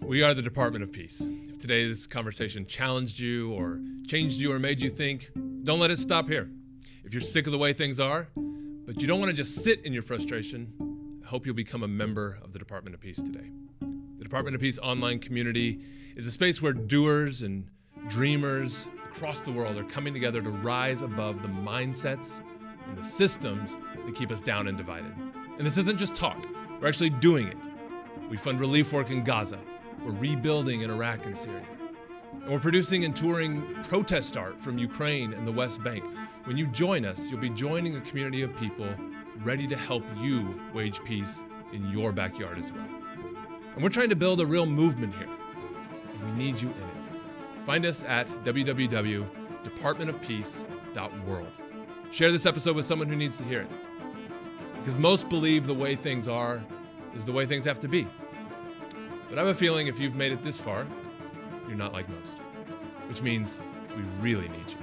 We are the Department of Peace. If today's conversation challenged you or changed you or made you think, don't let it stop here. If you're sick of the way things are, but you don't want to just sit in your frustration, I hope you'll become a member of the Department of Peace today. The Department of Peace online community is a space where doers and dreamers across the world are coming together to rise above the mindsets and the systems that keep us down and divided. And this isn't just talk, we're actually doing it. We fund relief work in Gaza, we're rebuilding in Iraq and Syria. And we're producing and touring protest art from Ukraine and the West Bank. When you join us, you'll be joining a community of people ready to help you wage peace in your backyard as well. And we're trying to build a real movement here, and we need you in it. Find us at www.departmentofpeace.world. Share this episode with someone who needs to hear it. Because most believe the way things are is the way things have to be. But I have a feeling if you've made it this far, you're not like most. Which means we really need you.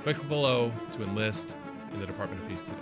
Click below to enlist in the Department of Peace today.